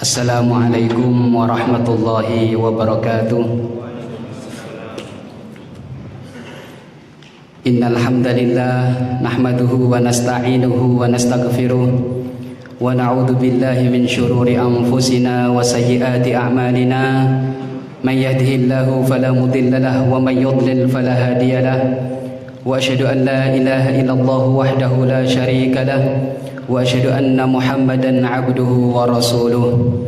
Assalamualaikum warahmatullahi wabarakatuh. Innal hamdalillah nahmaduhu wa nasta'inuhu wa nastaghfiruh wa na'udzu billahi min shururi anfusina wa sayyiati a'malina. May yahdihillahu fala mudilla lahu wa may yudlil fala hadiya lahu. Wa asyhadu an la ilaha illallah wahdahu la syarika lahu wa asyhadu anna Muhammadan 'abduhu wa rasuluh.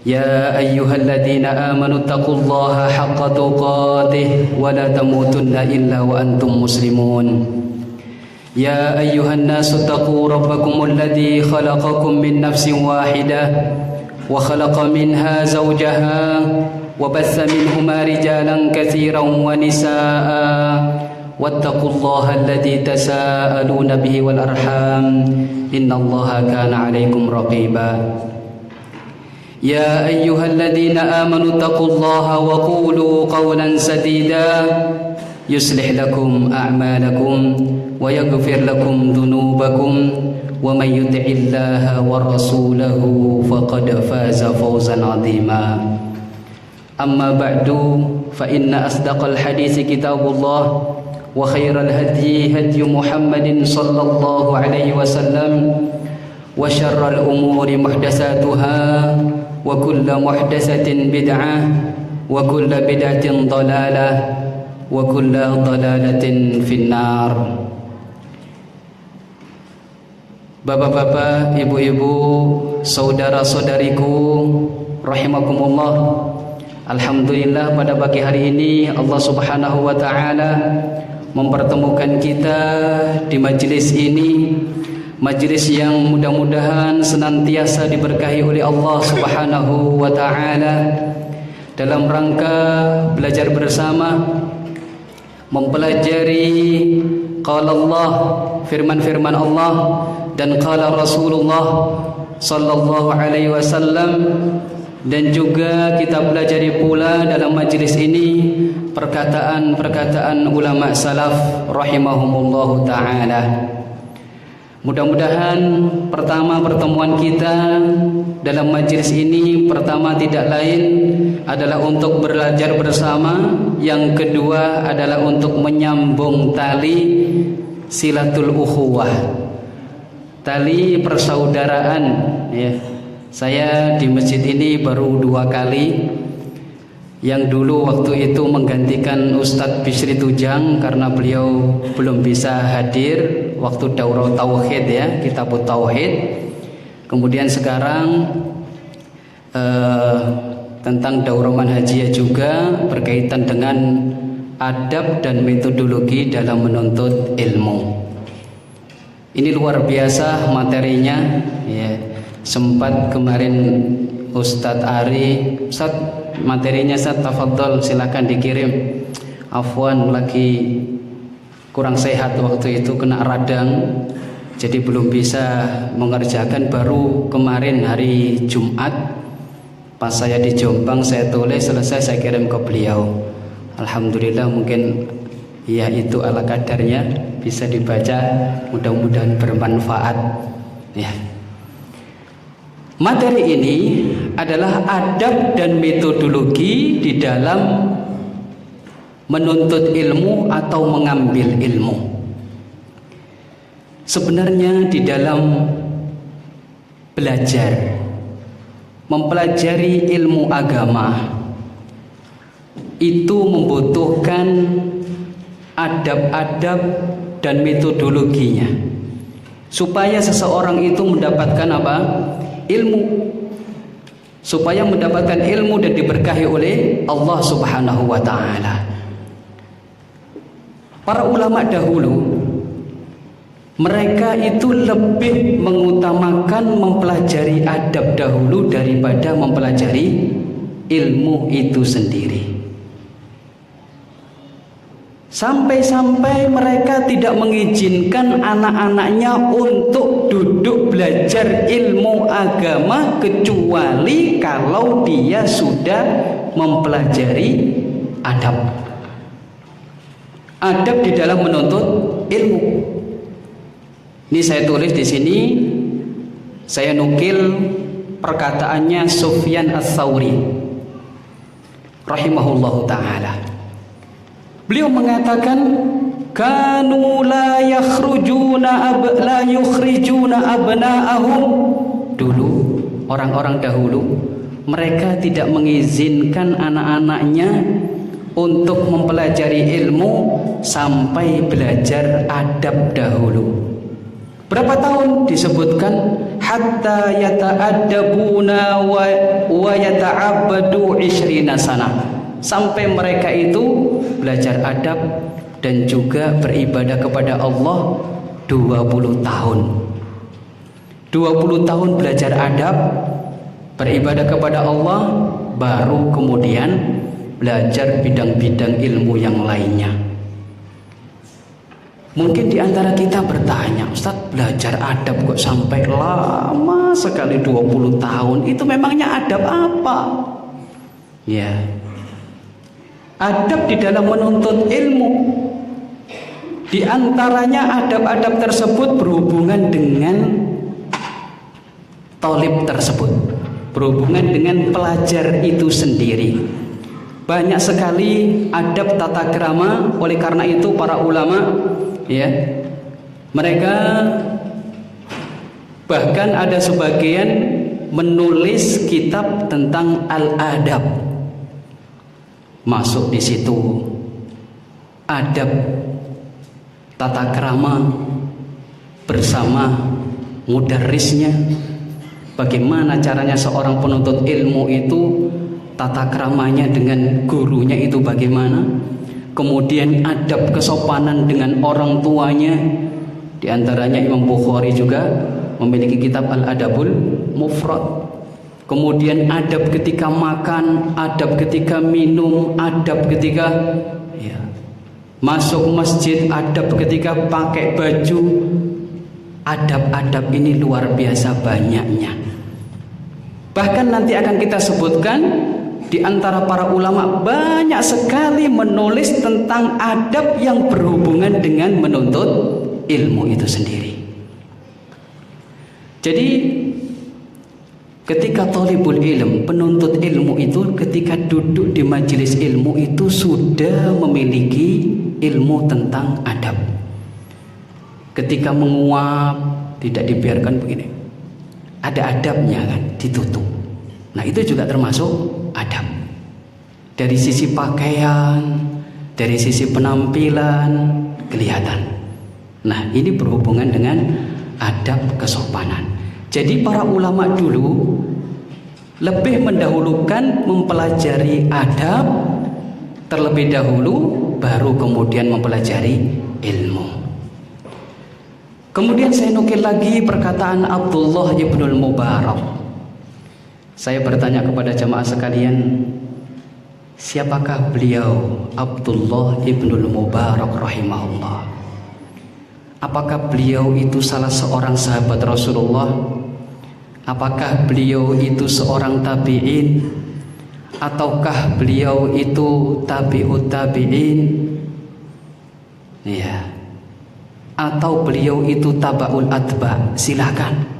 Ya ayyuhalladzina amanu taqullaha haqqa tuqatih wa la tamutunna illa wa antum muslimun. Ya ayyuhan nasu taqu rabbakumul ladzi khalaqakum min nafsin wahidah wa khalaqa minha zawjaha wa batha minhuma rijalan katsiran wa nisaa'a wattaqullaha alladzi tasaaluna bihi wal arham innallaha kana 'alaikum raqiba. Ya ayyuhalladzina amanu taqullaha wa qulu qawlan sadida yuslih lakum a'malakum wa yaghfir lakum dhunubakum wa may yuti'illaha wa rasulahu faqad faza fawzan 'azima. Amma ba'du fa inna asdaqal hadits kitabullah wa khairal hadyi hadyu Muhammadin sallallahu alaihi wasallam wa syarral umuri muhdatsatuha wa kullu muhdatsatin bid'ah wa kullu bid'atin dhalalah wa kullu dhalalatin finnar. Bapak-bapak, ibu-ibu, saudara-saudariku rahimakumullah. Alhamdulillah pada pagi hari ini Allah Subhanahu wa taala mempertemukan kita di majelis ini, majelis yang mudah-mudahan senantiasa diberkahi oleh Allah Subhanahu wa taala dalam rangka belajar bersama, mempelajari qala Allah, firman-firman Allah, dan qala Rasulullah sallallahu alaihi wasallam. Dan juga kita pelajari pula dalam majlis ini perkataan-perkataan ulama salaf rahimahumullahu ta'ala. Mudah-mudahan pertama pertemuan kita dalam majlis ini pertama tidak lain adalah untuk belajar bersama, yang kedua adalah untuk menyambung tali silatul ukhuwah, tali persaudaraan, ya. Saya di masjid ini baru 2 kali. Yang dulu waktu itu menggantikan Ustadz Bisri Tujang karena beliau belum bisa hadir waktu daurah tauhid, ya, kitabut tauhid. Kemudian sekarang tentang daurah manhajiyah juga berkaitan dengan adab dan metodologi dalam menuntut ilmu. Ini luar biasa materinya, ya. Sempat kemarin Ustadz Ari, Ustadz materinya Ustadz tafadhol silakan dikirim. Afwan lagi kurang sehat waktu itu, kena radang, jadi belum bisa mengerjakan. Baru kemarin hari Jumat pas saya di Jombang saya tulis, selesai saya kirim ke beliau. Alhamdulillah, mungkin ya itu ala kadarnya, bisa dibaca, mudah-mudahan bermanfaat, ya. Materi ini adalah adab dan metodologi di dalam menuntut ilmu atau mengambil ilmu. Sebenarnya di dalam belajar, mempelajari ilmu agama itu membutuhkan adab-adab dan metodologinya supaya seseorang itu mendapatkan apa? Ilmu, supaya mendapatkan ilmu dan diberkahi oleh Allah Subhanahu wa taala. Para ulama dahulu mereka itu lebih mengutamakan mempelajari adab dahulu daripada mempelajari ilmu itu sendiri. Sampai-sampai mereka tidak mengizinkan anak-anaknya untuk duduk belajar ilmu agama kecuali kalau dia sudah mempelajari adab. Adab di dalam menuntut ilmu. Ini saya tulis di sini, saya nukil perkataannya Sufyan Ats-Tsauri rahimahullahu taala. Beliau mengatakan, kanu la yukhrijuna abna'ahum. Dulu orang-orang dahulu mereka tidak mengizinkan anak-anaknya untuk mempelajari ilmu sampai belajar adab dahulu. Berapa tahun disebutkan? Hatta yata'addabuna wa yata'abbadu 20 sana. Sampai mereka itu belajar adab dan juga beribadah kepada Allah 20 tahun. 20 tahun belajar adab, beribadah kepada Allah, baru kemudian belajar bidang-bidang ilmu yang lainnya. Mungkin di antara kita bertanya, Ustaz, belajar adab kok sampai lama sekali 20 tahun? Itu memangnya adab apa? Ya, adab di dalam menuntut ilmu. Di antaranya adab-adab tersebut berhubungan dengan thalib tersebut, berhubungan dengan pelajar itu sendiri. Banyak sekali adab tata krama. Oleh karena itu para ulama, ya, mereka bahkan ada sebagian menulis kitab tentang al-adab. Masuk di situ adab tata krama bersama mudarrisnya. Bagaimana caranya seorang penuntut ilmu itu tata kramanya dengan gurunya itu bagaimana? Kemudian adab kesopanan dengan orang tuanya. Di antaranya Imam Bukhari juga memiliki kitab Al-Adabul Mufrad. Kemudian adab ketika makan, adab ketika minum, adab ketika masuk masjid, adab ketika pakai baju. Adab-adab ini luar biasa banyaknya. Bahkan nanti akan kita sebutkan, di antara para ulama banyak sekali menulis tentang adab yang berhubungan dengan menuntut ilmu itu sendiri. Jadi ketika thalibul ilm, penuntut ilmu itu ketika duduk di majelis ilmu itu sudah memiliki ilmu tentang adab. Ketika menguap tidak dibiarkan begini, ada adabnya kan, ditutup. Nah itu juga termasuk adab. Dari sisi pakaian, dari sisi penampilan kelihatan. Nah ini berhubungan dengan adab kesopanan. Jadi para ulama dulu lebih mendahulukan mempelajari adab terlebih dahulu, baru kemudian mempelajari ilmu. Kemudian saya nukil lagi perkataan Abdullah ibnul Mubarak. Saya bertanya kepada jamaah sekalian, siapakah beliau Abdullah ibnul Mubarak rahimahullah? Apakah beliau itu salah seorang sahabat Rasulullah? Apakah beliau itu seorang tabi'in? Ataukah beliau itu tabi'ut tabi'in? Ya. Atau beliau itu tabaul atba? Silakan.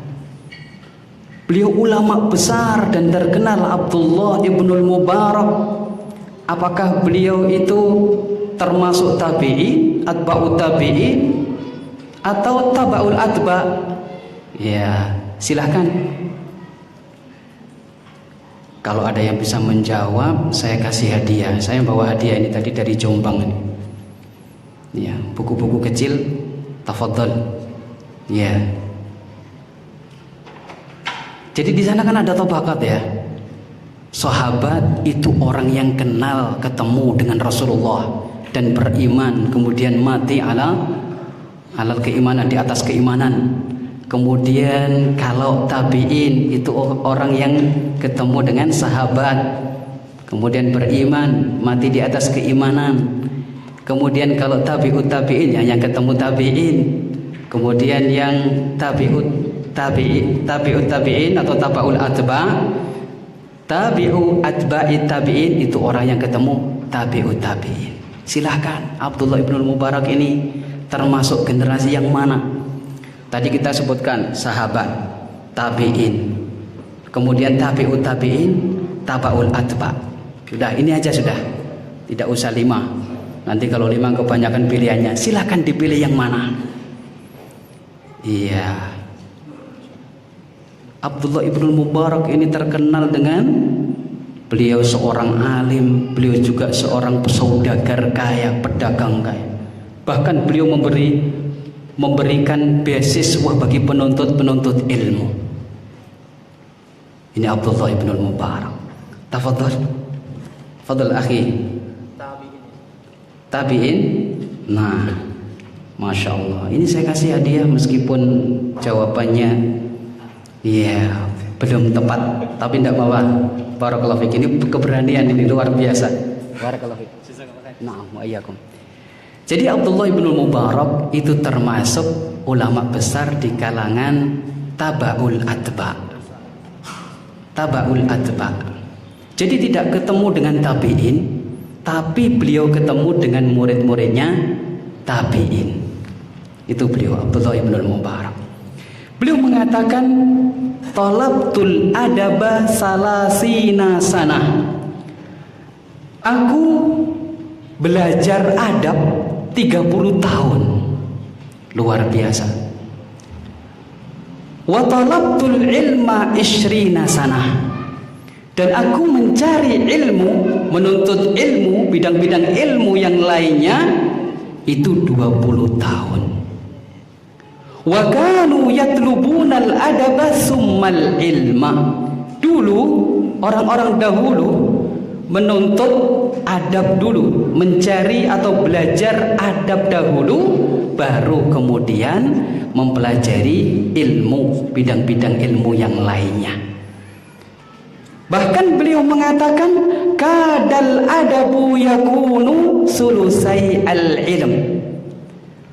Beliau ulama besar dan terkenal, Abdullah ibnul Mubarak. Apakah beliau itu termasuk tabi'in, atba'ut tabi'in, atau tabaul atba? Ya, silakan. Kalau ada yang bisa menjawab, saya kasih hadiah. Saya bawa hadiah ini tadi dari Jombang ini. Ya, buku-buku kecil, tafadhol. Ya. Jadi di sana kan ada tabakat ya. Sahabat itu orang yang kenal, ketemu dengan Rasulullah dan beriman, kemudian mati alal keimanan, di atas keimanan. Kemudian kalau tabi'in itu orang yang ketemu dengan sahabat, kemudian beriman, mati di atas keimanan. Kemudian kalau tabi'ut tabi'in yang ketemu tabi'in. Kemudian yang tabi'ut tabi'in atau tabaul atba, tabi'u atba'it tabi'in itu orang yang ketemu tabi'ut tabi'in. Silahkan, Abdullah ibnul Mubarak ini termasuk generasi yang mana? Tadi kita sebutkan sahabat, tabi'in, kemudian tabi'ut tabi'in, tabaul atba. Sudah, ini aja sudah. Tidak usah 5. Nanti kalau 5 kebanyakan pilihannya, silakan dipilih yang mana. Iya. Abdullah ibn Mubarak ini terkenal dengan beliau seorang alim, beliau juga seorang saudagar kaya, pedagang kaya. Bahkan beliau memberikan beasiswa bagi penuntut-penuntut ilmu. Ini Abdullah ibn Mubarak. Tafadhal. Fadhal akhi. Tabi'in. Nah, Masya Allah. Ini saya kasih hadiah meskipun jawabannya belum tepat, tapi tidak apa-apa. Barakallahu fiik. Ini keberanian ini luar biasa. Barakallahu fiik. Na'am wa iyyakum. Jadi Abdullah ibn Mubarak itu termasuk ulama besar di kalangan tabaul atba. Tabaul atba. Jadi tidak ketemu dengan tabi'in, tapi beliau ketemu dengan murid-muridnya tabi'in. Itu beliau Abdullah ibn Mubarak. Beliau mengatakan talabtul adaba salasina sanah. Aku belajar adab 30 tahun. Luar biasa. Wa talabtul ilma 20 sanah. Dan aku mencari ilmu, menuntut ilmu, bidang-bidang ilmu yang lainnya itu 20 tahun. Wa kanu yatlubunal adaba summal ilma. Dulu orang-orang dahulu menuntut adab dulu, mencari atau belajar adab dahulu, baru kemudian mempelajari ilmu, bidang-bidang ilmu yang lainnya. Bahkan beliau mengatakan kadal adabu yakunu sulusai al-ilm.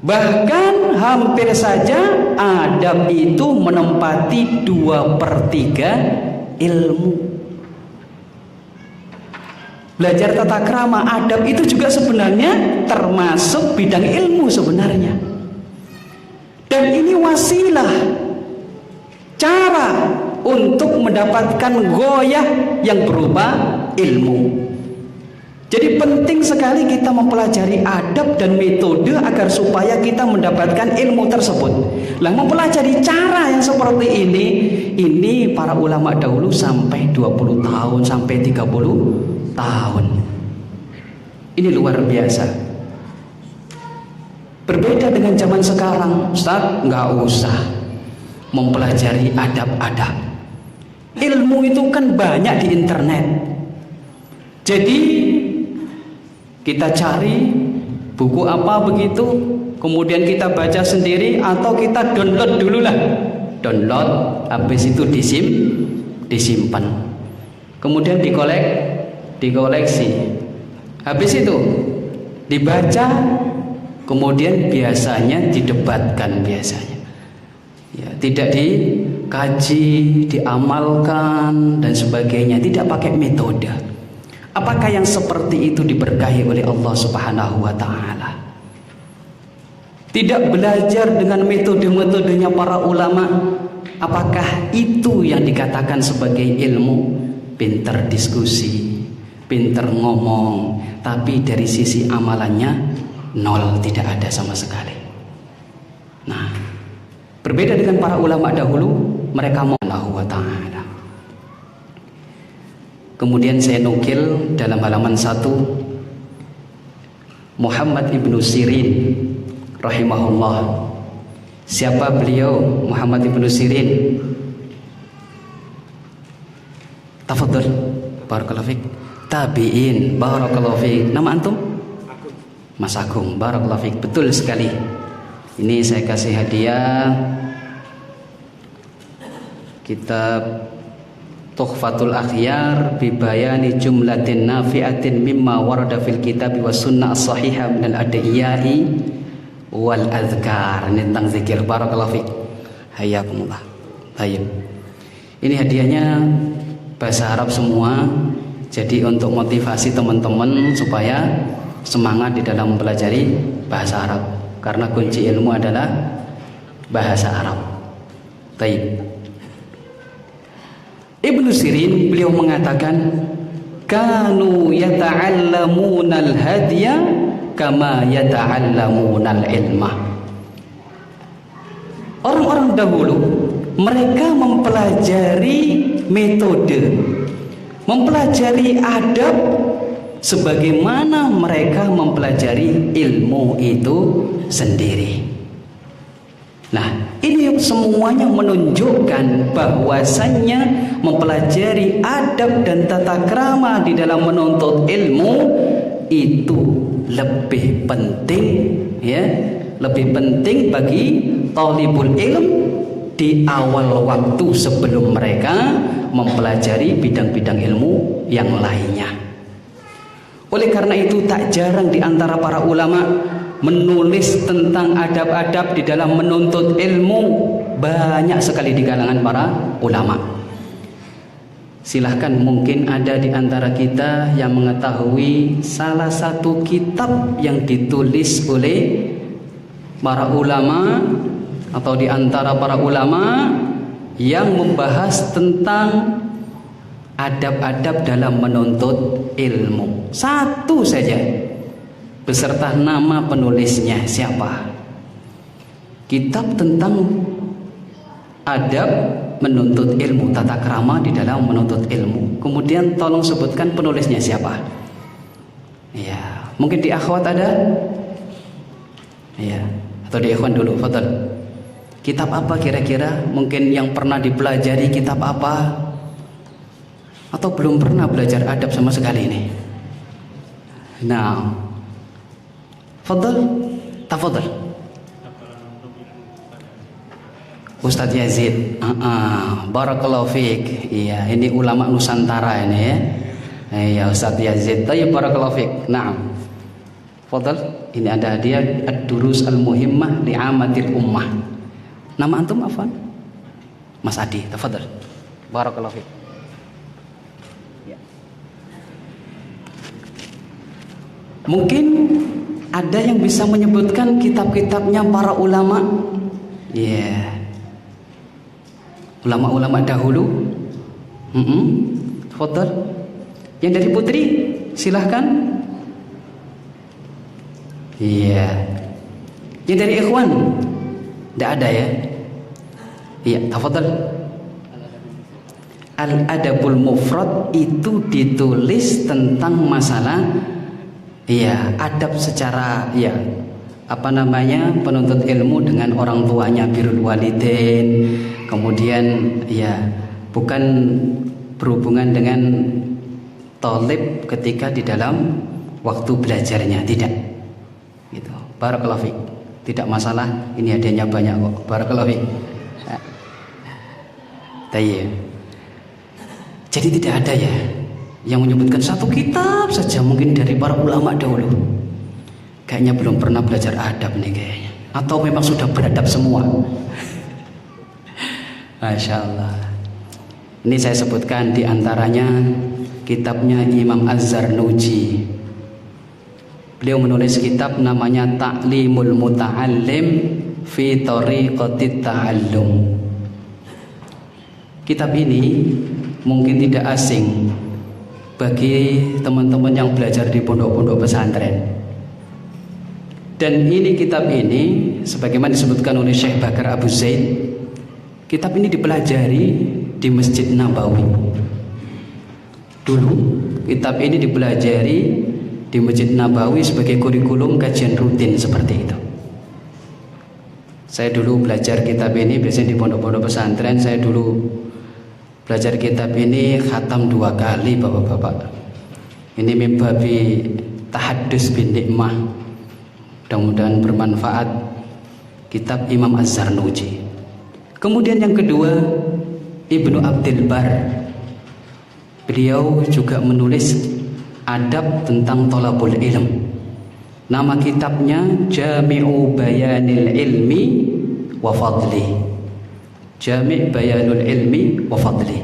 Bahkan hampir saja adab itu menempati 2/3 ilmu. Belajar tata krama adab itu juga sebenarnya termasuk bidang ilmu sebenarnya. Dan ini wasilah, cara untuk mendapatkan goyah yang berupa ilmu. Jadi penting sekali kita mempelajari adab dan metode agar supaya kita mendapatkan ilmu tersebut. Lah mempelajari cara yang seperti ini para ulama dahulu sampai 20 tahun, sampai 30 tahun. Ini luar biasa. Berbeda dengan zaman sekarang, Ustaz, nggak usah mempelajari adab-adab. Ilmu itu kan banyak di internet. Jadi kita cari buku apa begitu, kemudian kita baca sendiri atau kita download dulu lah. Download, habis itu disimpan. Kemudian dikoleksi. Habis itu dibaca, kemudian biasanya didebatkan biasanya. Ya, tidak dikaji, diamalkan dan sebagainya, tidak pakai metode. Apakah yang seperti itu diberkahi oleh Allah Subhanahu wa taala? Tidak belajar dengan metode-metodenya para ulama, apakah itu yang dikatakan sebagai ilmu? Pinter diskusi, pinter ngomong, tapi dari sisi amalannya nol, tidak ada sama sekali. Nah, berbeda dengan para ulama dahulu, mereka Subhanahu wa taala. Kemudian saya nukil dalam halaman 1 Muhammad ibnu Sirin rahimahullah. Siapa beliau? Muhammad ibnu Sirin. Tafadhol. Barakallahu fiik. Tabi'in. Barakallahu fiik. Nama antum? Mas Agung. Barakallahu fiik. Betul sekali. Ini saya kasih hadiah kitab Tuhfatul Akhyar bi bayani jumlatin nafi'atin mimma warada fil kitab wa sunnah as-sahihah min al-adiyai wal azkar. Ini tentang zikir. Barakallahu fiik. Hayakumullah. Baik. Ini hadiahnya bahasa Arab semua. Jadi untuk motivasi teman-teman supaya semangat di dalam mempelajari bahasa Arab. Karena kunci ilmu adalah bahasa Arab. Baik. Ibnu Sirin beliau mengatakan, kanu yata'allamunal hadya kama yata'allamunal ilma. Orang-orang dahulu mereka mempelajari metode, mempelajari adab sebagaimana mereka mempelajari ilmu itu sendiri. Nah, ini semuanya menunjukkan bahwasannya mempelajari adab dan tata krama di dalam menuntut ilmu itu lebih penting, ya, lebih penting bagi talibul ilm di awal waktu sebelum mereka mempelajari bidang-bidang ilmu yang lainnya. Oleh karena itu tak jarang di antara para ulama menulis tentang adab-adab di dalam menuntut ilmu, banyak sekali di kalangan para ulama. Silahkan, mungkin ada di antara kita yang mengetahui salah satu kitab yang ditulis oleh para ulama atau di antara para ulama yang membahas tentang adab-adab dalam menuntut ilmu. Satu saja, beserta nama penulisnya siapa. Kitab tentang adab menuntut ilmu, tata krama di dalam menuntut ilmu. Kemudian tolong sebutkan penulisnya siapa. Ya, mungkin di akhwat ada? Ya, atau di ikhwan dulu, fadhal. Kitab apa kira-kira? Mungkin yang pernah dipelajari kitab apa? Atau belum pernah belajar adab sama sekali ini? Nah, fadhal, tafadhal. Ustadz Yazid, barakallahu fiik. Iya, ini ulama Nusantara ini ya. Iya, Ustadz Yazid. Tayyib, barakallahu fiik. Naam. Fadhal, ini ada hadiah Ad-Durus Al-Muhimmah li'amatil ummah. Nama antum apa? Mas Adi, tafadhal. Barakallahu fiik. Ya. Mungkin ada yang bisa menyebutkan kitab-kitabnya para ulama? Ya. Ulama-ulama dahulu. Tafadhal. Yang dari putri, silahkan. Iya. Yang dari ikhwan, tidak ada ya? Iya, tafadhal. Al-Adabul Mufrad itu ditulis tentang masalah, iya, adab secara, ya, apa namanya, penuntut ilmu dengan orang tuanya, birrul walidain. Kemudian, ya, bukan berhubungan dengan talib ketika di dalam waktu belajarnya, tidak. Gitu. Barakallahu fiik. Tidak masalah, ini hadiahnya banyak kok. Barakallahu fiik. Tayyib. Jadi tidak ada ya yang menyebutkan satu kitab saja mungkin dari para ulama dahulu. Kayaknya belum pernah belajar adab nih kayaknya. Atau memang sudah beradab semua. Masya Allah. Ini saya sebutkan di antaranya kitabnya Imam Az-Zarnuji. Beliau menulis kitab namanya Ta'limul Muta'allim fi Tariqatit Ta'allum. Kitab ini mungkin tidak asing bagi teman-teman yang belajar di pondok-pondok pesantren. Dan ini kitab ini sebagaimana disebutkan oleh Syekh Bakar Abu Zaid, kitab ini dipelajari di Masjid Nabawi. Dulu kitab ini dipelajari di Masjid Nabawi sebagai kurikulum kajian rutin seperti itu. Saya dulu belajar kitab ini biasanya di pondok-pondok pesantren. Saya dulu belajar kitab ini khatam 2 kali, bapak-bapak. Ini mimbabi tahaddus bin nikmah. Mudah-mudahan bermanfaat. Kitab Imam Az-Zarnuji. Kemudian yang kedua, Ibnu Abdul Bar. Beliau juga menulis adab tentang thalabul ilm. Nama kitabnya Jami'u Bayanil Ilmi wa Fadli. Jami' Bayanul Ilmi wa Fadli.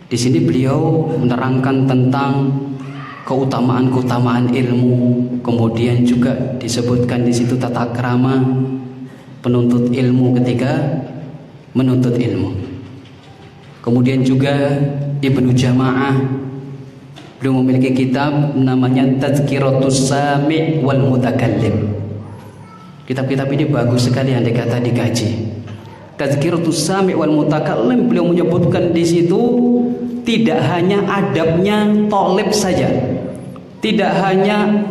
Di sini beliau menerangkan tentang keutamaan-keutamaan ilmu, kemudian juga disebutkan di situ tata krama penuntut ilmu ketika menuntut ilmu. Kemudian juga Ibnu Jama'ah, beliau memiliki kitab namanya Tadhkiratus Sami' wal Mutakallim. Kitab-kitab ini bagus sekali andai kata dikaji. Tadhkiratus Sami' wal Mutakallim, beliau menyebutkan di situ tidak hanya adabnya thalib saja, tidak hanya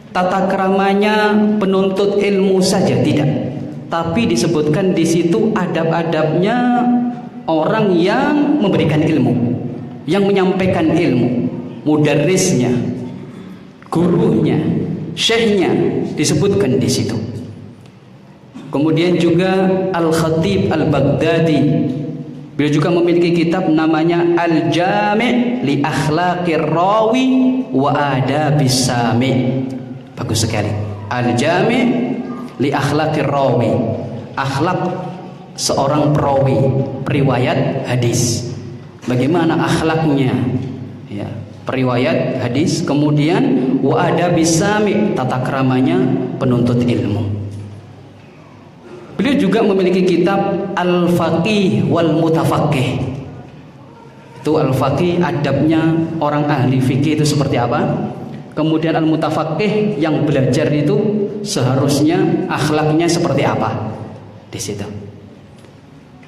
tata keramanya penuntut ilmu saja, tidak. Tapi disebutkan di situ adab-adabnya orang yang memberikan ilmu, yang menyampaikan ilmu, mudarrisnya, gurunya, syekhnya disebutkan di situ. Kemudian juga Al-Khatib Al-Baghdadi, beliau juga memiliki kitab namanya Al-Jami' li Akhlaqir Rawi wa Adabis Sami'. Bagus sekali. Al-Jami' li Akhlaqir Rawi, akhlak seorang perawi, periwayat hadis. Bagaimana akhlaknya? Ya, periwayat hadis. Kemudian wa adabis sami', tata keramanya penuntut ilmu. Beliau juga memiliki kitab Al-Faqih wal Mutafaqih. Itu Al-Faqih, adabnya orang ahli fikih itu seperti apa? Kemudian Al-Mutafaqih, yang belajar itu seharusnya akhlaknya seperti apa? Di situ.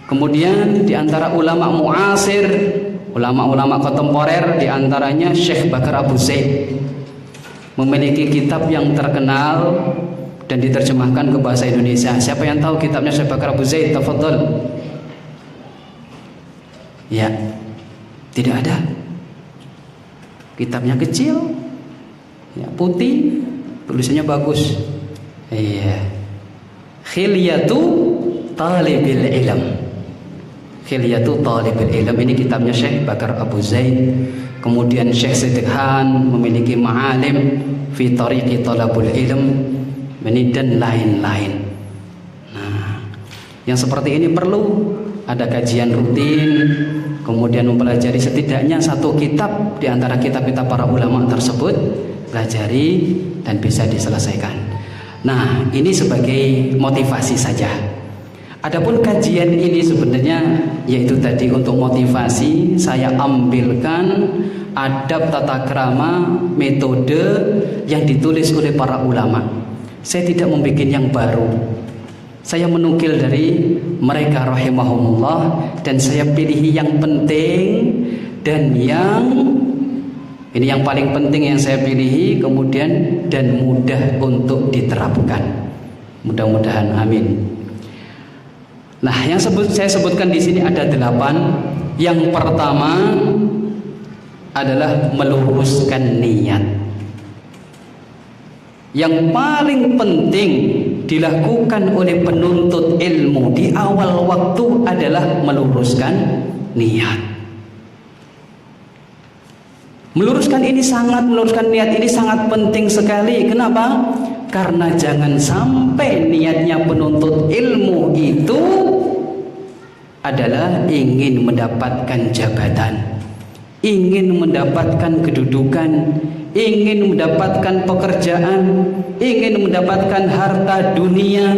Kemudian di antara ulama muasir, ulama-ulama kontemporer, di antaranya Syekh Bakar Abu Zaid memiliki kitab yang terkenal dan diterjemahkan ke bahasa Indonesia. Siapa yang tahu kitabnya Syekh Bakar Abu Zaid? Tafadhol. Ya, tidak ada. Kitabnya kecil, ya, putih, tulisannya bagus. Iya. Khilyatu Talibil Ilm. Khilyatu Talibil Ilm, ini kitabnya Syekh Bakar Abu Zaid. Kemudian Syekh Siddiq Khan memiliki Ma'alim fi Tariqi Talabul Ilm, ini dan lain-lain. Nah, yang seperti ini perlu ada kajian rutin, kemudian mempelajari setidaknya satu kitab di antara kitab-kitab para ulama tersebut, pelajari dan bisa diselesaikan. Nah, ini sebagai motivasi saja. Adapun kajian ini sebenarnya yaitu tadi untuk motivasi, saya ambilkan adab tata krama metode yang ditulis oleh para ulama. Saya tidak membuat yang baru. Saya menukil dari mereka rahimahumullah, dan saya pilih yang penting dan ini yang paling penting yang saya pilih, kemudian dan mudah untuk diterapkan. Mudah-mudahan, amin. Nah, yang saya sebutkan di sini ada 8. Yang pertama adalah meluruskan niat. Yang paling penting dilakukan oleh penuntut ilmu di awal waktu adalah meluruskan niat. Meluruskan niat ini sangat penting sekali. Kenapa? Karena jangan sampai niatnya penuntut ilmu itu adalah ingin mendapatkan jabatan, ingin mendapatkan kedudukan, ingin mendapatkan pekerjaan, ingin mendapatkan harta dunia,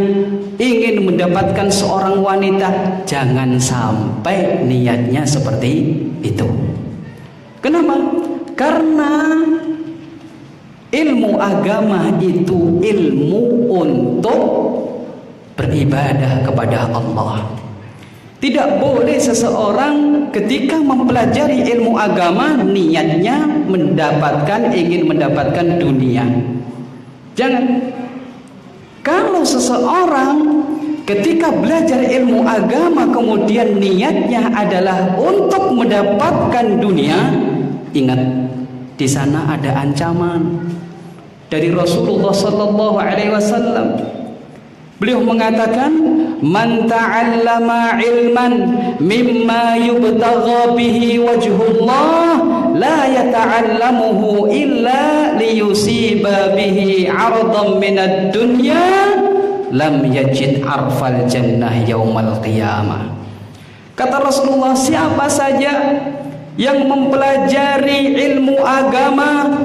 ingin mendapatkan seorang wanita. Jangan sampai niatnya seperti itu. Kenapa? Karena ilmu agama itu ilmu untuk beribadah kepada Allah. Tidak boleh seseorang ketika mempelajari ilmu agama niatnya ingin mendapatkan dunia. Jangan. Kalau seseorang ketika belajar ilmu agama kemudian niatnya adalah untuk mendapatkan dunia, ingat, di sana ada ancaman dari Rasulullah sallallahu alaihi wasallam. Beliau mengatakan, "Man ta'allama ilman mimma yubtagha bihi wajhullah la yata'allamuhu illa liyusiba bihi 'aradan minad dunya lam yajid arfal jannah yaumal qiyamah." Kata Rasulullah, siapa saja yang mempelajari ilmu agama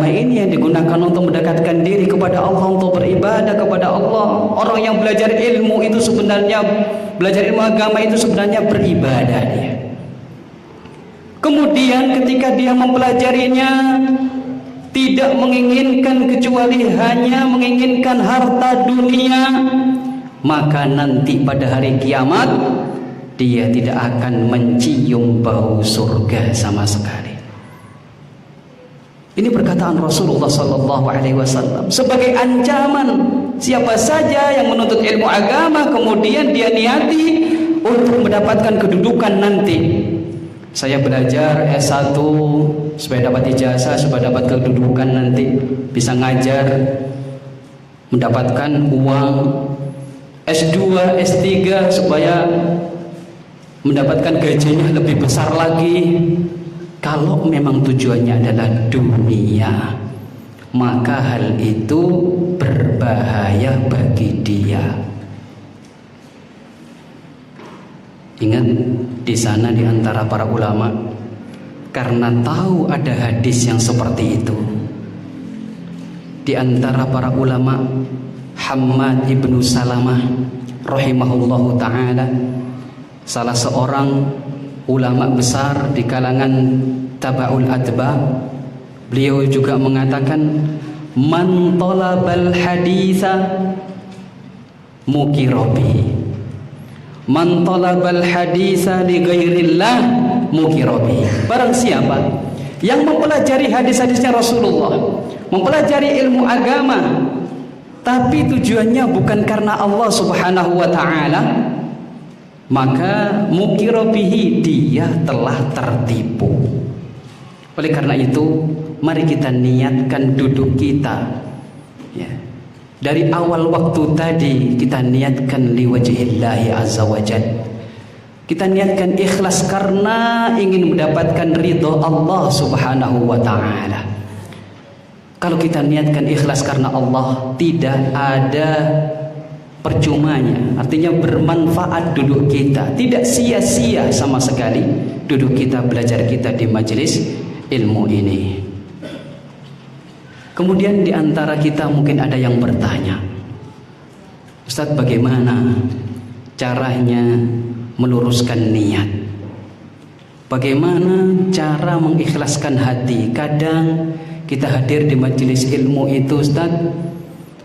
ini yang digunakan untuk mendekatkan diri kepada Allah, untuk beribadah kepada Allah. Orang yang belajar ilmu itu sebenarnya, belajar ilmu agama itu sebenarnya beribadah dia. Kemudian ketika dia mempelajarinya, tidak menginginkan kecuali hanya menginginkan harta dunia, maka nanti pada hari kiamat dia tidak akan mencium bau surga sama sekali. Ini perkataan Rasulullah sallallahu alaihi wasallam sebagai ancaman siapa saja yang menuntut ilmu agama kemudian dia niati untuk mendapatkan kedudukan nanti. Saya belajar S1 supaya dapat ijazah, supaya dapat kedudukan nanti, bisa ngajar, mendapatkan uang. S2, S3 supaya mendapatkan gajinya lebih besar lagi. Kalau memang tujuannya adalah dunia, maka hal itu berbahaya bagi dia. Ingat, di sana di antara para ulama, karena tahu ada hadis yang seperti itu, di antara para ulama Hammad ibnu Salamah rahimahullahu ta'ala, salah seorang ulama besar di kalangan tabaul atba, beliau juga mengatakan, man talabal haditha mukirabi, man talabal haditha li ghairillah mukirabi. Barang siapa yang mempelajari hadis-hadisnya Rasulullah, mempelajari ilmu agama, tapi tujuannya bukan karena Allah subhanahu wa ta'ala, maka mukirabihi, dia telah tertipu. Oleh karena itu, mari kita niatkan duduk kita, ya, dari awal waktu tadi kita niatkan liwajhillahi azza wajal. Kita niatkan ikhlas karena ingin mendapatkan ridho Allah subhanahu wa ta'ala. Kalau kita niatkan ikhlas karena Allah, tidak ada percumanya, artinya bermanfaat duduk kita, tidak sia-sia sama sekali duduk kita, belajar kita di majelis ilmu ini. Kemudian di antara kita mungkin ada yang bertanya, Ustadz, bagaimana caranya meluruskan niat? Bagaimana cara mengikhlaskan hati? Kadang kita hadir di majelis ilmu itu, Ustadz,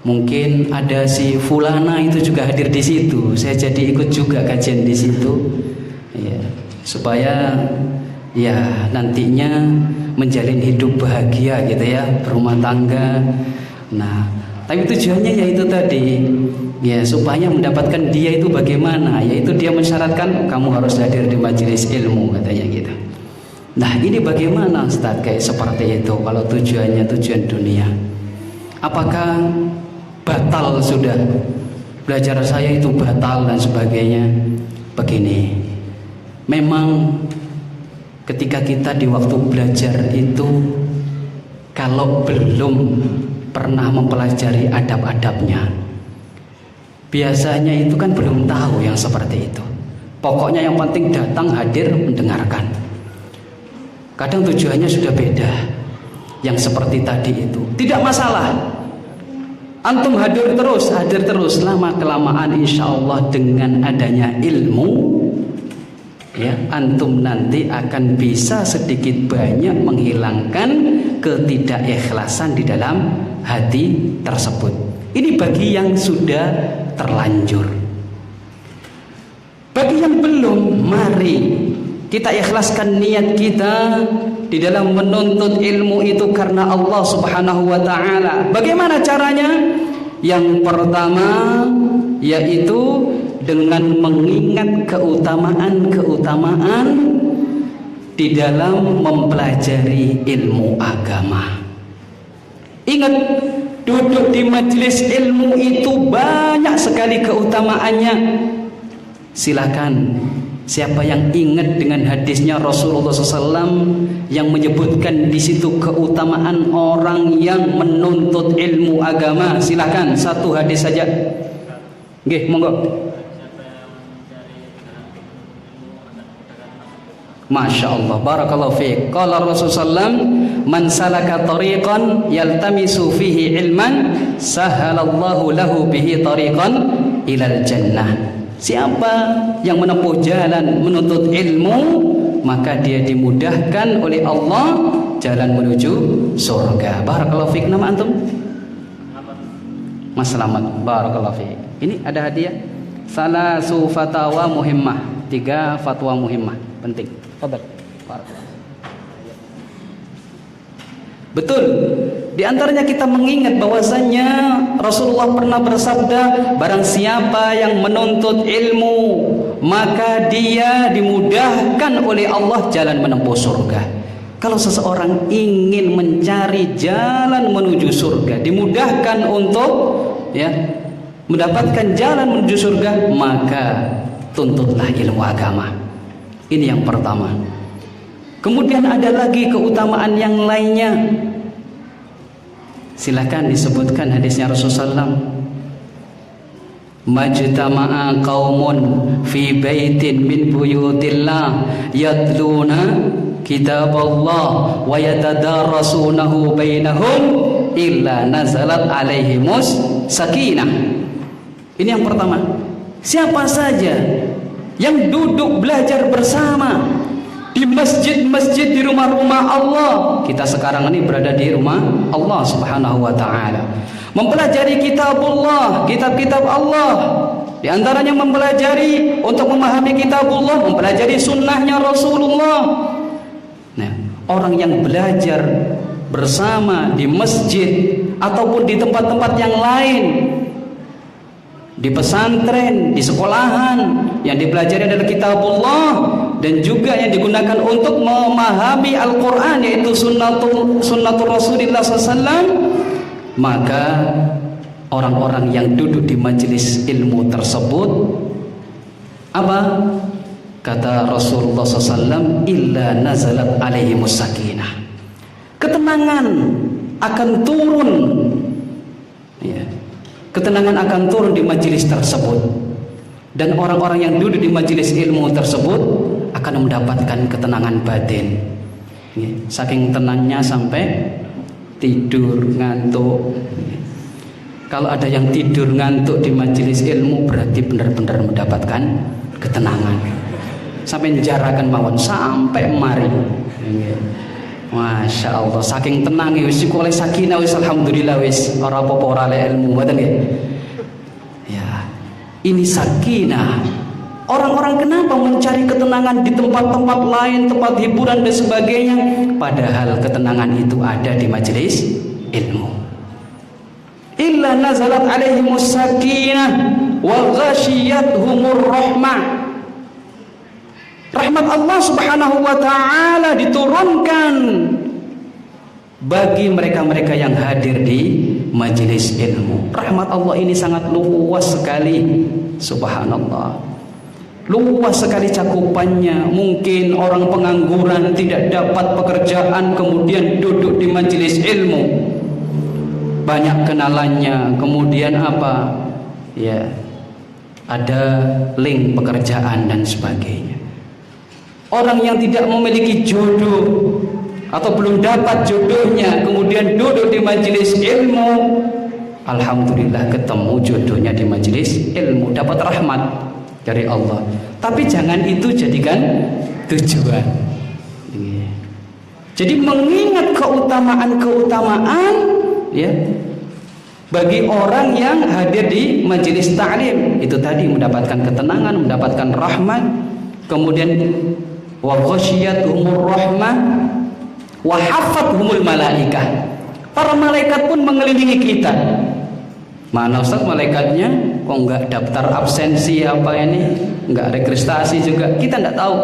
mungkin ada si fulana itu juga hadir di situ, saya jadi ikut juga kajian di situ, ya, supaya ya nantinya menjalin hidup bahagia gitu ya, berumah tangga. Nah, tapi tujuannya yaitu tadi, ya, supaya mendapatkan dia itu bagaimana? Yaitu dia mensyaratkan kamu harus hadir di majelis ilmu, katanya gitu. Nah, ini bagaimana Ustaz kayak seperti itu kalau tujuannya tujuan dunia? Apakah batal sudah belajar saya itu batal dan sebagainya? Begini, memang ketika kita di waktu belajar itu, kalau belum pernah mempelajari adab-adabnya, biasanya itu kan belum tahu yang seperti itu. Pokoknya yang penting datang, hadir, mendengarkan. Kadang tujuannya sudah beda. Yang seperti tadi itu tidak masalah, antum hadir terus, lama-kelamaan insya Allah dengan adanya ilmu, ya, antum nanti akan bisa sedikit banyak menghilangkan ketidakikhlasan di dalam hati tersebut. Ini bagi yang sudah terlanjur. Bagi yang belum, mari kita ikhlaskan niat kita di dalam menuntut ilmu itu karena Allah subhanahu wa ta'ala. Bagaimana caranya? Yang pertama yaitu dengan mengingat keutamaan-keutamaan di dalam mempelajari ilmu agama. Ingat, duduk di majelis ilmu itu banyak sekali keutamaannya. Silakan, siapa yang ingat dengan hadisnya Rasulullah SAW yang menyebutkan di situ keutamaan orang yang menuntut ilmu agama, silakan satu hadis saja. Nggih, monggo. Masya Allah, barakallahu fiik. Qala Rasulullah, man salaka tariqan yaltamisu fihi ilman, sahalallahu lahu bihi tariqan ilal jannah. Siapa yang menempuh jalan menuntut ilmu, maka dia dimudahkan oleh Allah jalan menuju surga. Barakallahu fiik. Nama antum? Mas Slamet. Barakallahu fiik. Ini ada hadiah. Salasu fatawa muhimmah. 3 fatwa muhimmah penting. Fadhal. Betul. Di antaranya kita mengingat bahwasannya Rasulullah pernah bersabda, barang siapa yang menuntut ilmu, maka dia dimudahkan oleh Allah jalan menempuh surga. Kalau seseorang ingin mencari jalan menuju surga, dimudahkan untuk mendapatkan jalan menuju surga, maka tuntutlah ilmu agama. Ini yang pertama. Kemudian ada lagi keutamaan yang lainnya. Silakan disebutkan hadisnya Rasulullah SAW. Majtama'a qaumun fi baitin min buyutillah yatluna kitaballah wa yatadarasunahu bainahum illa nazalat alaihimus sakinah. Ini yang pertama. Siapa saja yang duduk belajar bersama di masjid-masjid, di rumah-rumah Allah. Kita sekarang ini berada di rumah Allah Subhanahu wa taala. Mempelajari kitabullah, kitab-kitab Allah. Di antaranya mempelajari untuk memahami kitabullah, mempelajari sunnahnya Rasulullah. Nah, orang yang belajar bersama di masjid ataupun di tempat-tempat yang lain, di pesantren, di sekolahan, yang dipelajari adalah kitabullah dan juga yang digunakan untuk memahami Al-Quran, yaitu sunnatul Rasulullah SAW, maka orang-orang yang duduk di majelis ilmu tersebut, apa kata Rasulullah SAW, illa nazalat alaihimus sakinah, ketenangan akan turun, ketenangan akan turun di majelis tersebut, dan orang-orang yang duduk di majelis ilmu tersebut akan mendapatkan ketenangan batin. Saking tenangnya sampai tidur ngantuk. Kalau ada yang tidur ngantuk di majelis ilmu, berarti benar-benar mendapatkan ketenangan. Sampai njarakan mawon sampai mari. Masya Allah, saking tenangnya wis oleh sakinah wis, alhamdulillah wis, ora apa-apa ora le ilmu, ngoten nggih. Ya, ini sakinah. Orang-orang kenapa mencari ketenangan di tempat-tempat lain, tempat hiburan dan sebagainya, padahal ketenangan itu ada di majelis ilmu. Illa nazalat alaihimus sakinah wa ghashiyatuhumur rahmah. Rahmat Allah Subhanahu wa taala diturunkan bagi mereka-mereka yang hadir di majelis ilmu. Rahmat Allah ini sangat luas sekali, subhanallah. Luas sekali cakupannya. Mungkin orang pengangguran tidak dapat pekerjaan kemudian duduk di majelis ilmu, banyak kenalannya, kemudian apa? Ya, ada link pekerjaan dan sebagainya. Orang yang tidak memiliki jodoh atau belum dapat jodohnya, kemudian duduk di majelis ilmu, alhamdulillah ketemu jodohnya di majelis ilmu, dapat rahmat dari Allah. Tapi jangan itu jadikan tujuan. Jadi mengingat keutamaan ya bagi orang yang hadir di majelis ta'lim, itu tadi mendapatkan ketenangan, mendapatkan rahmat, kemudian wa ghasyiyatuhumur rahmah wa hafathumul malaikah. Para malaikat pun mengelilingi kita. Mana Ustaz malaikatnya? Kok enggak daftar absensi apa ini? Enggak registrasi juga. Kita enggak tahu.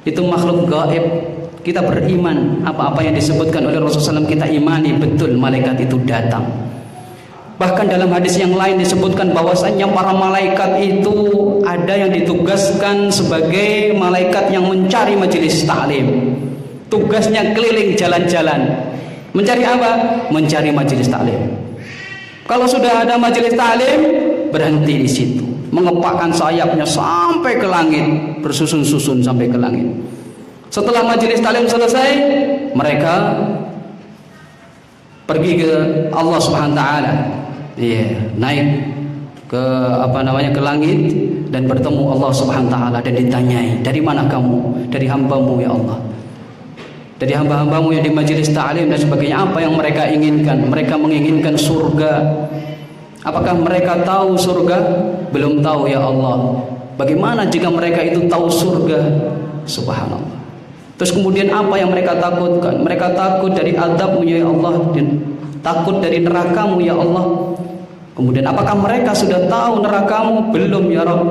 Itu makhluk gaib. Kita beriman apa-apa yang disebutkan oleh Rasulullah SAW, kita imani betul malaikat itu datang. Bahkan dalam hadis yang lain disebutkan bahwasannya para malaikat itu ada yang ditugaskan sebagai malaikat yang mencari majelis taklim. Tugasnya keliling jalan-jalan. Mencari apa? Mencari majelis taklim. Kalau sudah ada majelis taklim, berhenti di situ, mengepakkan sayapnya sampai ke langit, bersusun-susun sampai ke langit. Setelah majelis taklim selesai, mereka pergi ke Allah Subhanahu wa taala. Naik ke ke langit, dan bertemu Allah Subhanahu wa taala dan ditanyai, "Dari mana kamu?" "Dari hamba-Mu ya Allah." Dari hamba-hamba-Mu yang di majelis ta'lim dan sebagainya. Apa yang mereka inginkan? Mereka menginginkan surga. Apakah mereka tahu surga? Belum tahu ya Allah. Bagaimana jika mereka itu tahu surga? Subhanallah. Terus kemudian apa yang mereka takutkan? Mereka takut dari azab-Mu ya Allah, dan takut dari neraka-Mu ya Allah. Kemudian apakah mereka sudah tahu neraka-Mu? Belum ya Rabb.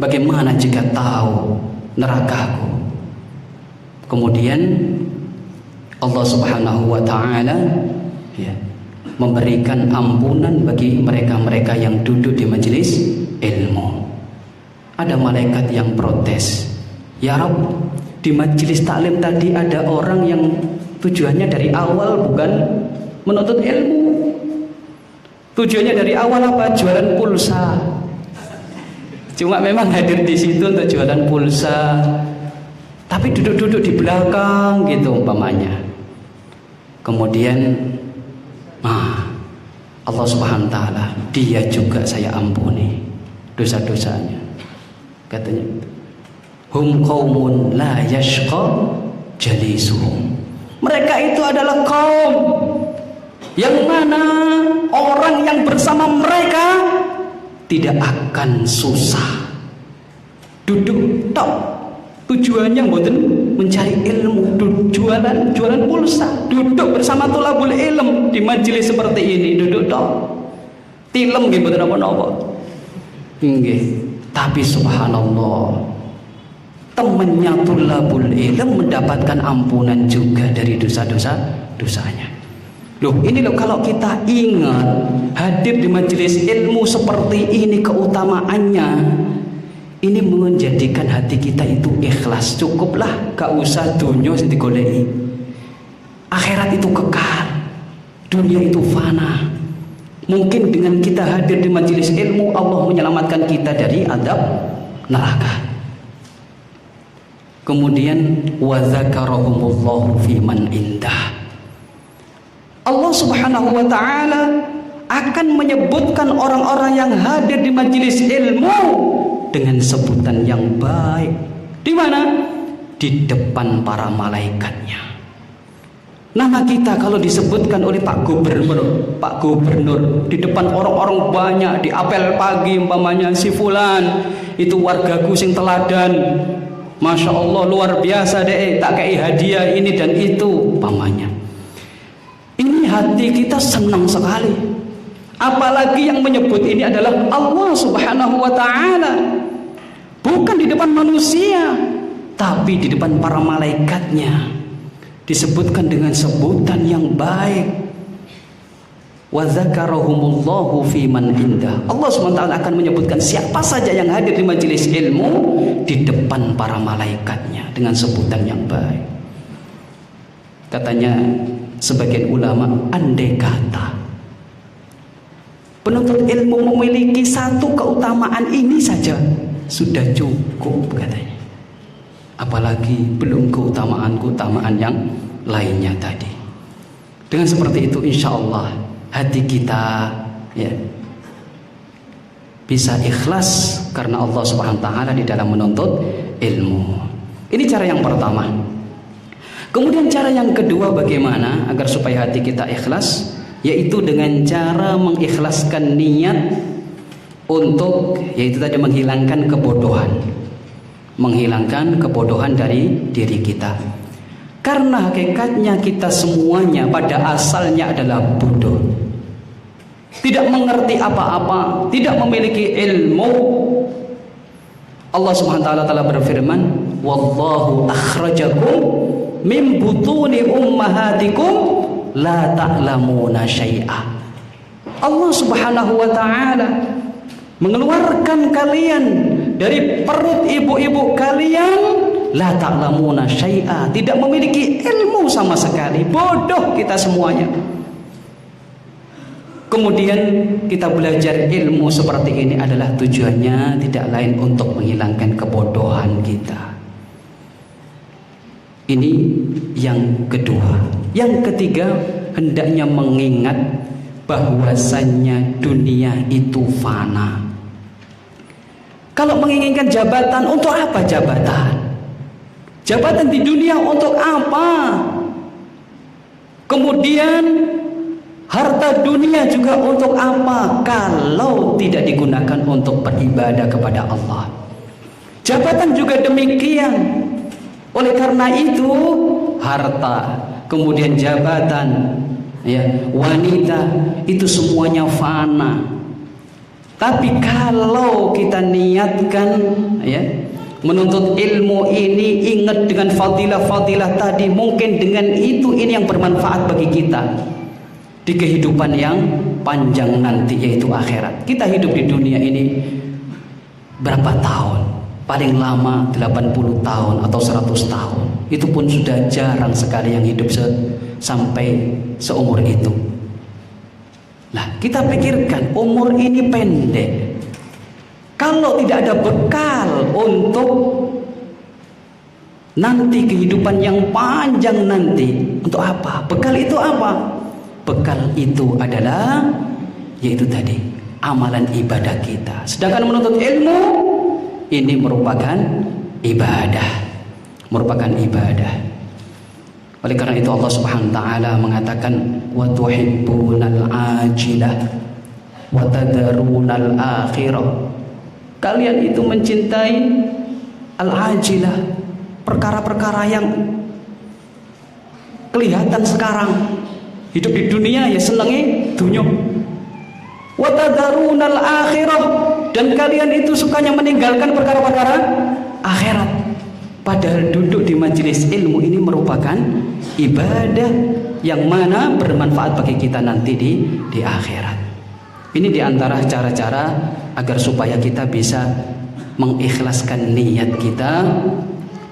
Bagaimana jika tahu neraka-Ku? Kemudian Allah Subhanahu wa taala ya, memberikan ampunan bagi mereka-mereka yang duduk di majelis ilmu. Ada malaikat yang protes, "Ya Rabb, di majelis taklim tadi ada orang yang tujuannya dari awal bukan menuntut ilmu. Tujuannya dari awal apa? Jualan pulsa. Cuma memang hadir di situ untuk jualan pulsa, tapi duduk-duduk di belakang gitu umpamanya." Kemudian Allah Subhanahu wa taala, dia juga saya ampuni dosa-dosanya. Katanya, "Hum qaumun la yashqa jalisuhum." Mereka itu adalah kaum yang mana orang yang bersama mereka tidak akan susah. Duduk tok, tujuannya bukan mencari ilmu, jualan pulsa. Duduk bersama thalabul ilm di majelis seperti ini, duduk tok. Tilem nggih mboten napa-napa. Nggih, tapi subhanallah, temannya thalabul ilm mendapatkan ampunan juga dari dosa-dosanya. Loh, ini loh, kalau kita ingat hadir di majelis ilmu seperti ini keutamaannya, ini menjadikan hati kita itu ikhlas. Cukuplah, gak usah dunia sing digoleki. Akhirat itu kekal, dunia itu fana. Mungkin dengan kita hadir di majelis ilmu, Allah menyelamatkan kita dari azab neraka. Kemudian wa dzakarahumullahu fi man indah. Allah Subhanahu wa taala akan menyebutkan orang-orang yang hadir di majelis ilmu dengan sebutan yang baik. Di mana? Di depan para malaikatnya. Nama kita kalau disebutkan oleh Pak Gubernur di depan orang-orang banyak, di apel pagi umpamanya, "Si fulan itu wargaku sing teladan, Masya Allah luar biasa deh, tak kei hadiah ini dan itu," umpamanya. Ini hati kita senang sekali. Apalagi yang menyebut ini adalah Allah Subhanahu wa taala. Bukan di depan manusia, tapi di depan para malaikatnya. Disebutkan dengan sebutan yang baik. Wa dzakarahumullahu fi man indah. Allah SWT akan menyebutkan siapa saja yang hadir di majelis ilmu di depan para malaikatnya dengan sebutan yang baik. Katanya sebagian ulama, andai kata penuntut ilmu memiliki satu keutamaan ini saja sudah cukup katanya. Apalagi belum keutamaan-keutamaan yang lainnya tadi. Dengan seperti itu insya Allah hati kita ya bisa ikhlas karena Allah Subhanahu wa taala di dalam menuntut ilmu. Ini cara yang pertama. Kemudian cara yang kedua bagaimana agar supaya hati kita ikhlas, yaitu dengan cara mengikhlaskan niat untuk, yaitu tadi menghilangkan kebodohan dari diri kita. Karena hakikatnya kita semuanya pada asalnya adalah bodoh, tidak mengerti apa-apa, tidak memiliki ilmu. Allah Subhanahu wa taala telah berfirman, "Wallahu akhrajakum min butuni ummahatikum la ta'lamuna syai'a." Allah Subhanahu wa taala mengeluarkan kalian dari perut ibu-ibu kalian, la ta'lamuna syai'a, tidak memiliki ilmu sama sekali. Bodoh kita semuanya. Kemudian kita belajar ilmu seperti ini adalah tujuannya tidak lain untuk menghilangkan kebodohan kita. Ini yang kedua. Yang ketiga, hendaknya mengingat bahwasannya dunia itu fana. Kalau menginginkan jabatan, untuk apa jabatan? Jabatan di dunia untuk apa? Kemudian harta dunia juga untuk apa kalau tidak digunakan untuk beribadah kepada Allah? Jabatan juga demikian. Oleh karena itu, harta, kemudian jabatan, ya, wanita, itu semuanya fana. Tapi kalau kita niatkan, ya, menuntut ilmu ini, ingat dengan fadilah-fadilah tadi, mungkin dengan itu ini yang bermanfaat bagi kita di kehidupan yang panjang nanti, yaitu akhirat. Kita hidup di dunia ini berapa tahun? Paling lama 80 tahun atau 100 tahun. Itu pun sudah jarang sekali yang hidup sampai seumur itu. Nah, kita pikirkan umur ini pendek. Kalau tidak ada bekal untuk nanti kehidupan yang panjang nanti, untuk apa? Bekal itu apa? Bekal itu adalah, yaitu tadi, amalan ibadah kita. Sedangkan menuntut ilmu ini merupakan ibadah. Merupakan ibadah. Oleh karena itu Allah Subhanahu wa taala mengatakan wa tuhibbunal ajilah wa tadharunal akhirah. Kalian itu mencintai al-ajilah, perkara-perkara yang kelihatan sekarang. Hidup di dunia ya senenge dunya. Wa tadharunal akhirah, dan kalian itu sukanya meninggalkan perkara-perkara akhirat. Padahal duduk di majelis ilmu ini merupakan ibadah yang mana bermanfaat bagi kita nanti di akhirat. Ini diantara cara-cara agar supaya kita bisa mengikhlaskan niat kita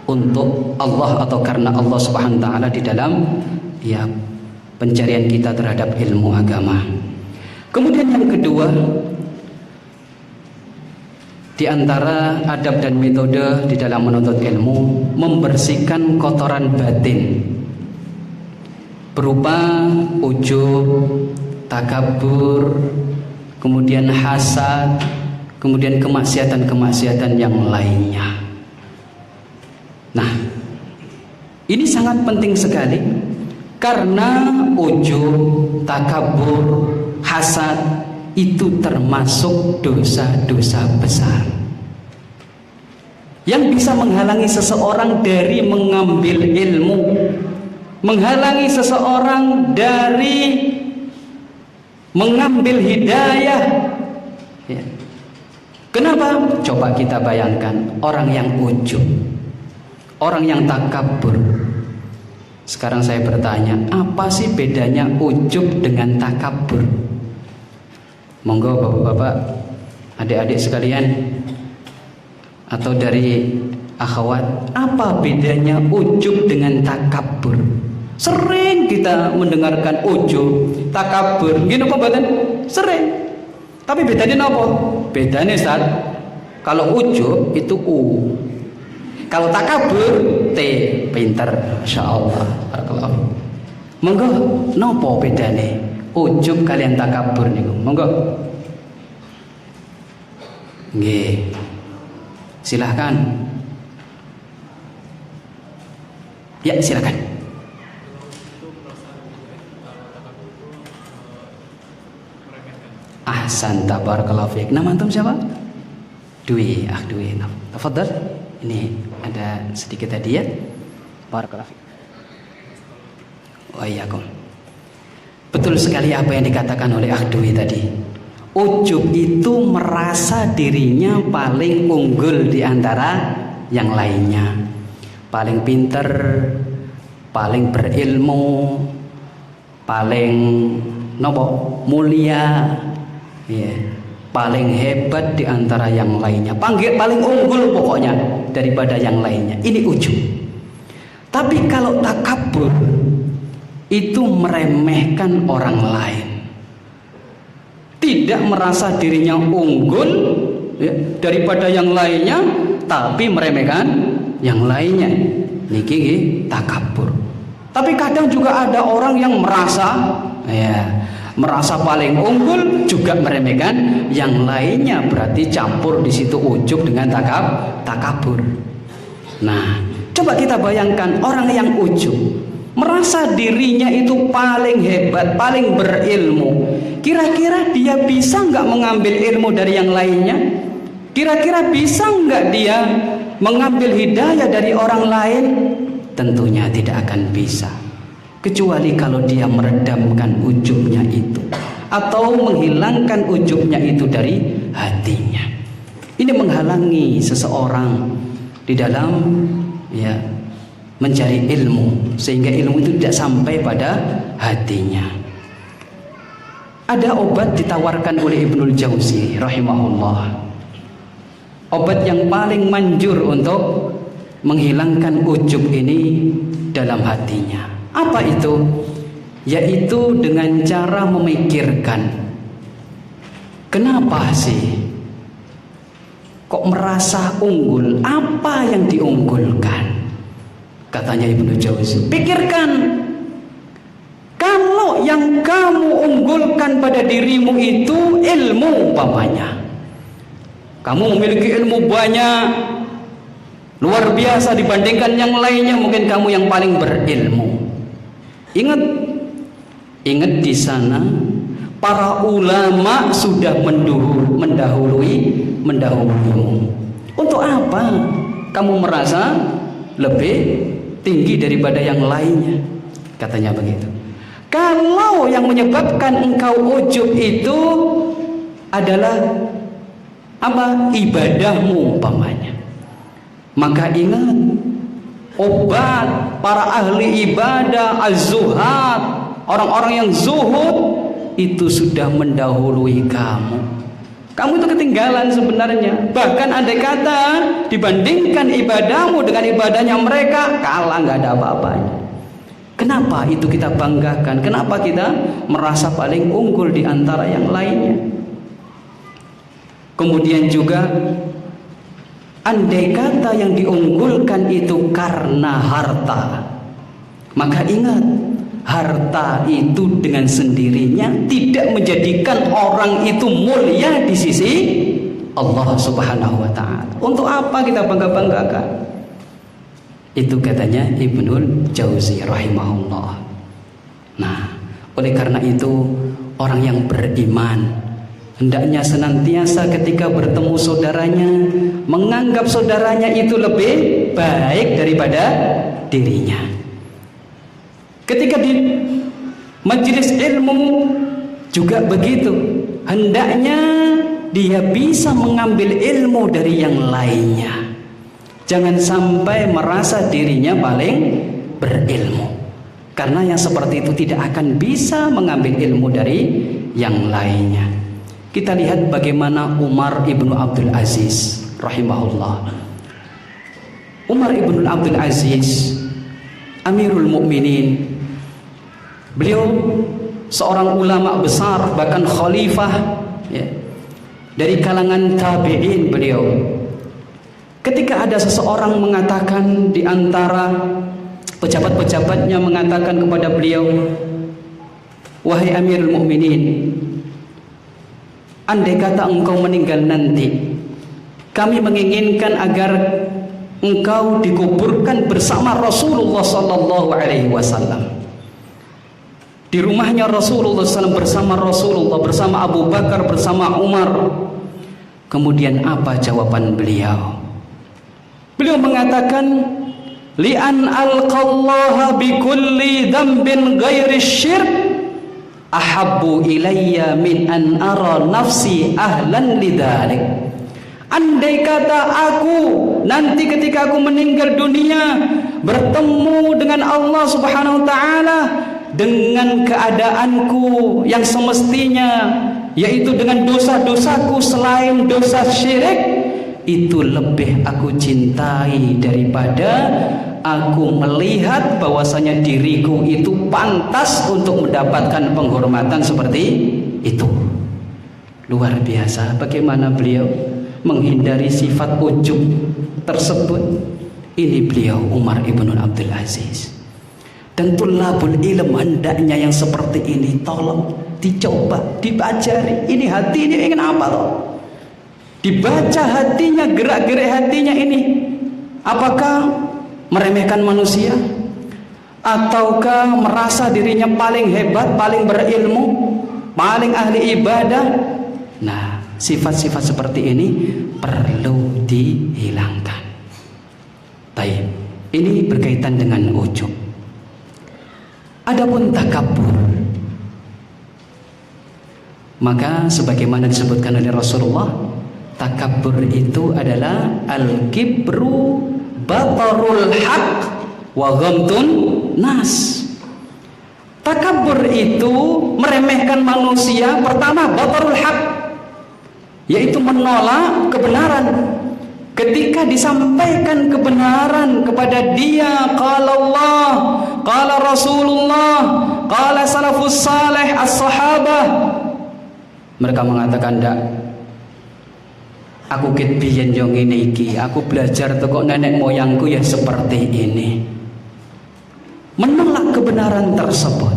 untuk Allah atau karena Allah Subhanahu wa taala di dalam, ya, pencarian kita terhadap ilmu agama. Kemudian yang kedua, di antara adab dan metode di dalam menuntut ilmu, membersihkan kotoran batin berupa ujub, takabur, kemudian hasad, kemudian kemaksiatan-kemaksiatan yang lainnya. Nah, ini sangat penting sekali karena ujub, takabur, hasad itu termasuk dosa-dosa besar yang bisa menghalangi seseorang dari mengambil ilmu, menghalangi seseorang dari mengambil hidayah, ya. Kenapa? Coba kita bayangkan orang yang ujub, orang yang takabur. Sekarang saya bertanya, apa sih bedanya ujub dengan takabur? Monggo bapak-bapak, adik-adik sekalian, atau dari akhwat, apa bedanya ujub dengan takabur? Sering kita mendengarkan ujub, takabur, gini kok badan? Sering. Tapi bedanya apa? Bedanya Ustaz, kalau ujub itu U, kalau takabur T, pinter, Masya Allah. Monggo, nopo bedanya? Ujub kalian takabur niku. Monggo. Nggih. Silahkan. Ya, silakan. Ahsan, tabarakallahu fiik. Nama antum siapa? Dwi, Dwi. Tafadhal. Ini ada sedikit hadiah. Barakallahu fiik. Wa iyyakum. Betul sekali apa yang dikatakan oleh Dwi tadi. Ujub itu merasa dirinya paling unggul di antara yang lainnya, paling pinter, paling berilmu, paling mulia, ya, paling hebat di antara yang lainnya, paling unggul pokoknya daripada yang lainnya. Ini ujub. Tapi kalau takabur itu meremehkan orang lain, tidak merasa dirinya unggul, ya, daripada yang lainnya, tapi meremehkan yang lainnya. Niki takabur. Tapi kadang juga ada orang yang merasa, ya, merasa paling unggul juga meremehkan yang lainnya, berarti campur di situ ujub dengan takabur. Nah, coba kita bayangkan orang yang ujub, merasa dirinya itu paling hebat, paling berilmu. Kira-kira dia bisa nggak mengambil ilmu dari yang lainnya? Kira-kira bisa nggak dia mengambil hidayah dari orang lain? Tentunya tidak akan bisa. Kecuali kalau dia meredamkan ujubnya itu, atau menghilangkan ujubnya itu dari hatinya. Ini menghalangi seseorang di dalam mencari ilmu, sehingga ilmu itu tidak sampai pada hatinya. Ada obat ditawarkan oleh Ibnul Jauzi rahimahullah, obat yang paling manjur untuk menghilangkan ujub ini dalam hatinya. Apa itu? Yaitu dengan cara memikirkan, kenapa sih kok merasa unggul? Apa yang diunggulkan? Katanya Ibnu Jauzi, pikirkan, kalau yang kamu unggulkan pada dirimu itu ilmu umpamanya, kamu memiliki ilmu banyak, luar biasa dibandingkan yang lainnya, mungkin kamu yang paling berilmu. Ingat di sana para ulama sudah mendahuluimu. Untuk apa kamu merasa lebih tinggi daripada yang lainnya? Katanya begitu. Kalau yang menyebabkan engkau ujub itu adalah apa? Ibadahmu umpamanya, maka ingat, obat para ahli ibadah, az-zuhad, orang-orang yang zuhud itu sudah mendahului kamu. Kamu itu ketinggalan sebenarnya. Bahkan andai kata dibandingkan ibadahmu dengan ibadahnya mereka, kalah, nggak ada apa-apanya. Kenapa itu kita banggakan? Kenapa kita merasa paling unggul di antara yang lainnya? Kemudian juga, andai kata yang diunggulkan itu karena harta, maka ingat, harta itu dengan sendirinya tidak menjadikan orang itu mulia di sisi Allah Subhanahu wa ta'ala. Untuk apa kita bangga-banggakan? Itu katanya Ibnul Jauzi rahimahullah. Nah, oleh karena itu orang yang beriman hendaknya senantiasa ketika bertemu saudaranya menganggap saudaranya itu lebih baik daripada dirinya. Ketika di majelis ilmu juga begitu, hendaknya dia bisa mengambil ilmu dari yang lainnya. Jangan sampai merasa dirinya paling berilmu, karena yang seperti itu tidak akan bisa mengambil ilmu dari yang lainnya. Kita lihat bagaimana Umar ibnu Abdul Aziz rahimahullah. Umar ibnu Abdul Aziz, Amirul Mukminin, beliau seorang ulama besar, bahkan khalifah dari kalangan tabi'in beliau. Ketika ada seseorang mengatakan di antara pejabat-pejabatnya mengatakan kepada beliau, wahai Amirul Mukminin, andai kata engkau meninggal nanti, kami menginginkan agar engkau dikuburkan bersama Rasulullah sallallahu alaihi wasallam. Di rumahnya Rasulullah SAW, bersama Rasulullah, bersama Abu Bakar, bersama Umar. Kemudian apa jawaban beliau? Beliau mengatakan, li'an alqallaha bikulli dzambin ghairi syirk ahabbu ilayya min an ara nafsi ahlan lidzalik. Andai kata aku nanti ketika aku meninggal dunia bertemu dengan Allah Subhanahu wa taala dengan keadaanku yang semestinya, yaitu dengan dosa-dosaku selain dosa syirik, itu lebih aku cintai daripada aku melihat bahwasanya diriku itu pantas untuk mendapatkan penghormatan seperti itu. Luar biasa bagaimana beliau menghindari sifat ujub tersebut. Ini beliau Umar ibn Abdul Aziz. Dan tulabul ilm hendaknya yang seperti ini tolong dicoba, dipelajari. Ini hati ini ingin apa toh? Dibaca hatinya, gerak-gerik hatinya ini. Apakah meremehkan manusia? Ataukah merasa dirinya paling hebat, paling berilmu, paling ahli ibadah? Nah, sifat-sifat seperti ini perlu dihilangkan. Baik, ini berkaitan dengan ujub. Adapun takabur, maka sebagaimana disebutkan oleh Rasulullah, takabur itu adalah al-kibru batarul haq wa ghamtun nas. Takabur itu meremehkan manusia. Pertama, batarul haq, yaitu menolak kebenaran. Ketika disampaikan kebenaran kepada dia, qala Allah, qala Rasulullah, qala salafus salih as-sahabah, mereka mengatakan, "Ndak, aku ket biyen yo ngene iki, aku belajar teko nenek moyangku ya seperti ini." Menolak kebenaran tersebut.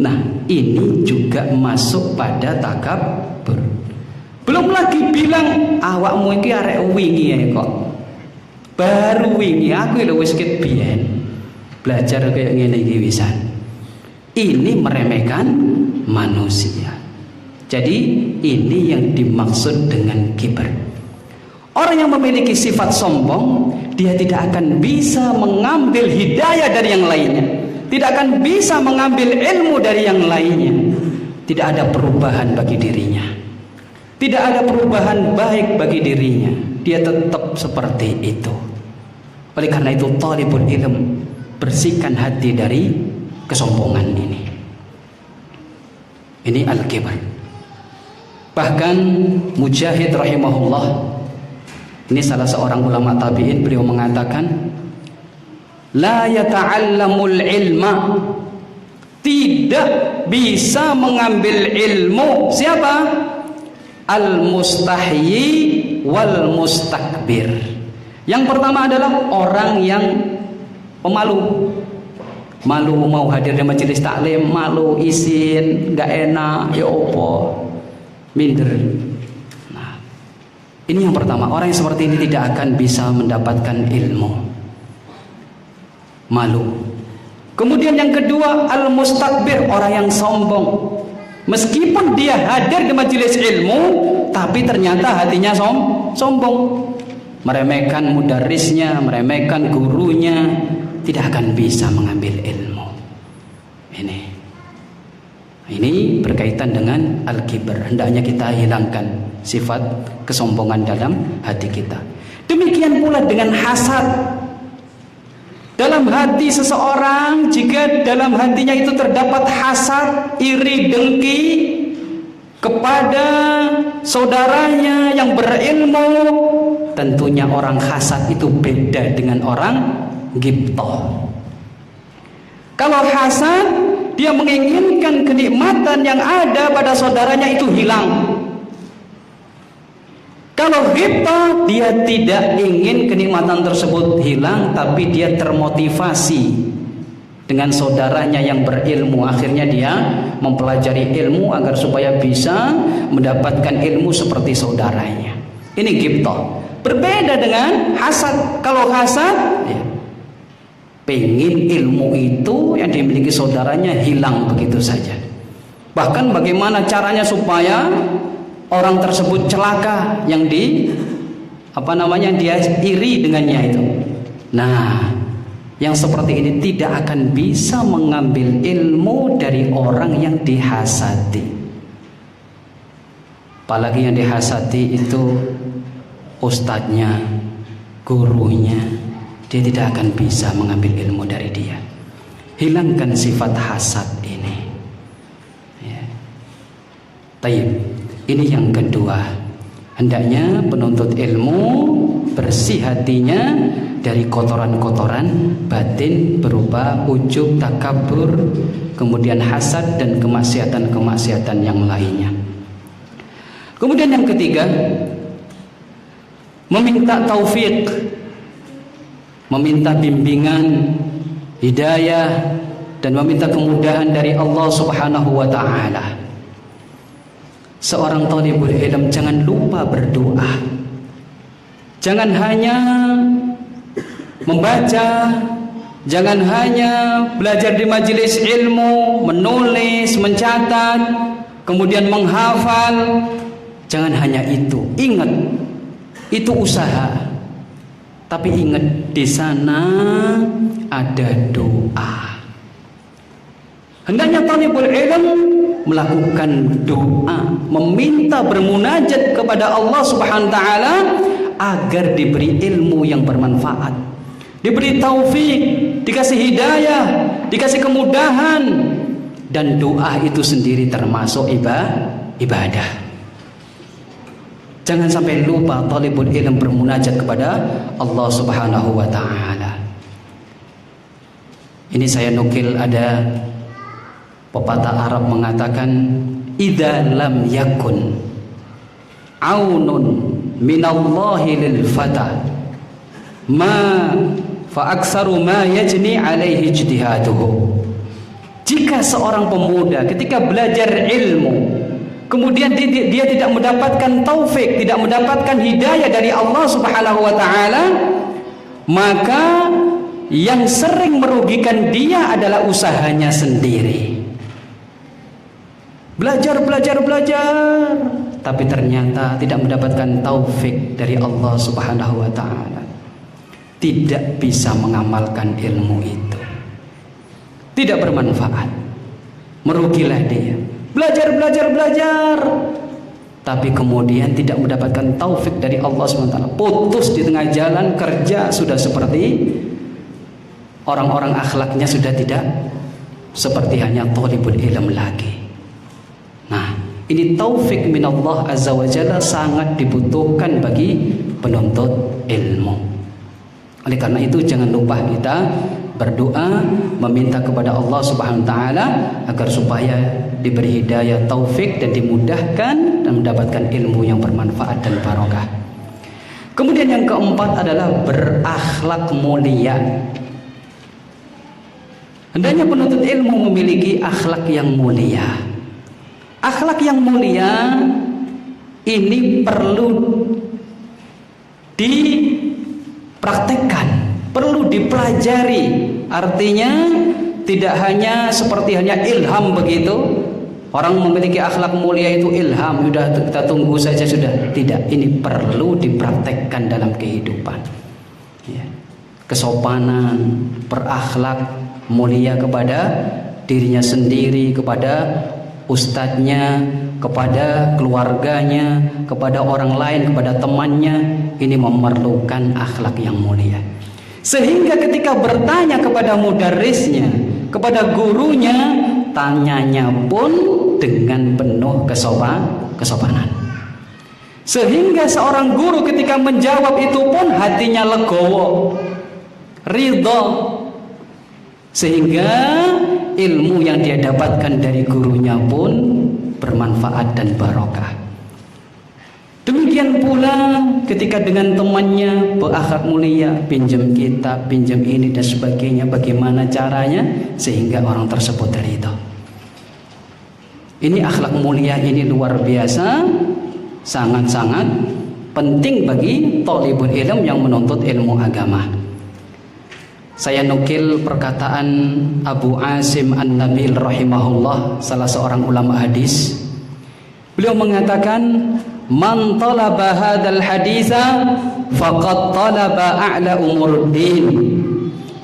Nah, ini juga masuk pada takabur. Belum lagi bilang, awakmu iki arek wingi ya kok. Baru wingi aku lho wis ket biyen belajar kayak ngene iki wisan. Ini meremehkan manusia. Jadi ini yang dimaksud dengan kibar. Orang yang memiliki sifat sombong, dia tidak akan bisa mengambil hidayah dari yang lainnya, tidak akan bisa mengambil ilmu dari yang lainnya. Tidak ada perubahan bagi dirinya, tidak ada perubahan baik bagi dirinya. Dia tetap seperti itu. Oleh karena itu, talibul ilm, bersihkan hati dari kesombongan ini. Ini al-kibar. Bahkan Mujahid rahimahullah, ini salah seorang ulama tabi'in, beliau mengatakan, la yata'allamul ilma, tidak bisa mengambil ilmu siapa? Al-mustahyi wal mustakbir. Yang pertama adalah orang yang pemalu. Malu mau hadir di majelis taklim, malu izin, gak enak, ya opo, minder. Nah, ini yang pertama, orang yang seperti ini tidak akan bisa mendapatkan ilmu. Malu. Kemudian yang kedua, al-mustakbir, orang yang sombong. Meskipun dia hadir di majelis ilmu, tapi ternyata hatinya sombong. Meremehkan mudarisnya, meremehkan gurunya, tidak akan bisa mengambil ilmu. Ini berkaitan dengan al-kibar. Hendaknya kita hilangkan sifat kesombongan dalam hati kita. Demikian pula dengan hasad. Dalam hati seseorang, jika dalam hatinya itu terdapat hasad, iri, dengki kepada saudaranya yang berilmu, tentunya orang hasad itu beda dengan orang ghibthah. Kalau hasad, dia menginginkan kenikmatan yang ada pada saudaranya itu hilang. Kalau ghibthah, dia tidak ingin kenikmatan tersebut hilang, tapi dia termotivasi dengan saudaranya yang berilmu. Akhirnya dia mempelajari ilmu agar supaya bisa mendapatkan ilmu seperti saudaranya. Ini ghibthah. Berbeda dengan hasad. Kalau hasad, ya, pengen ilmu itu yang dimiliki saudaranya hilang begitu saja. Bahkan bagaimana caranya supaya orang tersebut celaka, yang dia iri dengannya itu. Nah, yang seperti ini tidak akan bisa mengambil ilmu dari orang yang dihasati. Apalagi yang dihasati itu ustadznya, gurunya, dia tidak akan bisa mengambil ilmu dari dia. Hilangkan sifat hasad ini. Ya. Taib. Ini yang kedua. Hendaknya penuntut ilmu bersih hatinya dari kotoran-kotoran batin berupa ujub, takabur, kemudian hasad dan kemaksiatan-kemaksiatan yang lainnya. Kemudian yang ketiga, meminta taufik, meminta bimbingan, hidayah, dan meminta kemudahan dari Allah Subhanahu wa ta'ala. seorang thalibul ilm jangan lupa berdoa. Jangan hanya membaca, jangan hanya belajar di majelis ilmu, menulis, mencatat, kemudian menghafal. Jangan hanya itu. Ingat, itu usaha. Tapi ingat, di sana ada doa. Hendaknya thalibul ilm melakukan doa, meminta bermunajat kepada Allah Subhanahu wa taala agar diberi ilmu yang bermanfaat, diberi taufik, dikasih hidayah, dikasih kemudahan. Dan doa itu sendiri termasuk ibadah. Jangan sampai lupa thalibul ilm bermunajat kepada Allah Subhanahu wa taala. Ini saya nukil, ada pepatah Arab mengatakan, idza lam yakun aunun minallahi lil fata ma fa aktsaru ma yajni alaihi ijtihaduhu. Jika seorang pemuda ketika belajar ilmu kemudian dia tidak mendapatkan taufik, tidak mendapatkan hidayah dari Allah Subhanahu wa taala, maka yang sering merugikan dia adalah usahanya sendiri. Belajar, tapi ternyata tidak mendapatkan taufik dari Allah Subhanahu wa taala. Tidak bisa mengamalkan ilmu itu. Tidak bermanfaat. Merugilah dia. Belajar, tapi kemudian tidak mendapatkan taufik dari Allah SWT. Putus di tengah jalan, kerja sudah seperti orang-orang akhlaknya sudah tidak seperti hanya thalibul ilm lagi. Nah, ini taufik minallah azza wa jalla sangat dibutuhkan bagi penuntut ilmu. Oleh karena itu jangan lupa kita berdoa, meminta kepada Allah Subhanahu wa taala agar supaya diberi hidayah, taufik, dan dimudahkan dan mendapatkan ilmu yang bermanfaat dan barokah. Kemudian yang keempat adalah berakhlak mulia. Hendaknya penuntut ilmu memiliki akhlak yang mulia. Akhlak yang mulia ini perlu dipraktekkan, perlu dipelajari. Artinya tidak hanya seperti hanya ilham begitu. Orang memiliki akhlak mulia itu ilham, sudah kita tunggu saja sudah. Tidak, ini perlu dipraktekkan dalam kehidupan. Ya. Kesopanan, berakhlak mulia kepada dirinya sendiri, kepada ustadznya, kepada keluarganya, kepada orang lain, kepada temannya. Ini memerlukan akhlak yang mulia. Sehingga ketika bertanya kepada mudarrisnya, kepada gurunya, tanyanya pun dengan penuh kesopanan. Sehingga seorang guru ketika menjawab itu pun hatinya legowo, ridho. Sehingga ilmu yang dia dapatkan dari gurunya pun bermanfaat dan barokah. Demikian pula ketika dengan temannya berakhlak mulia, pinjam kitab, pinjam ini dan sebagainya, bagaimana caranya sehingga orang tersebut ridho. Ini akhlak mulia, ini luar biasa, sangat-sangat penting bagi thalibul ilm yang menuntut ilmu agama. Saya nukil perkataan Abu Asim An-Nabil rahimahullah, salah seorang ulama hadis. Beliau mengatakan, man talaba hadzal haditsa faqad talaba a'la umuruddin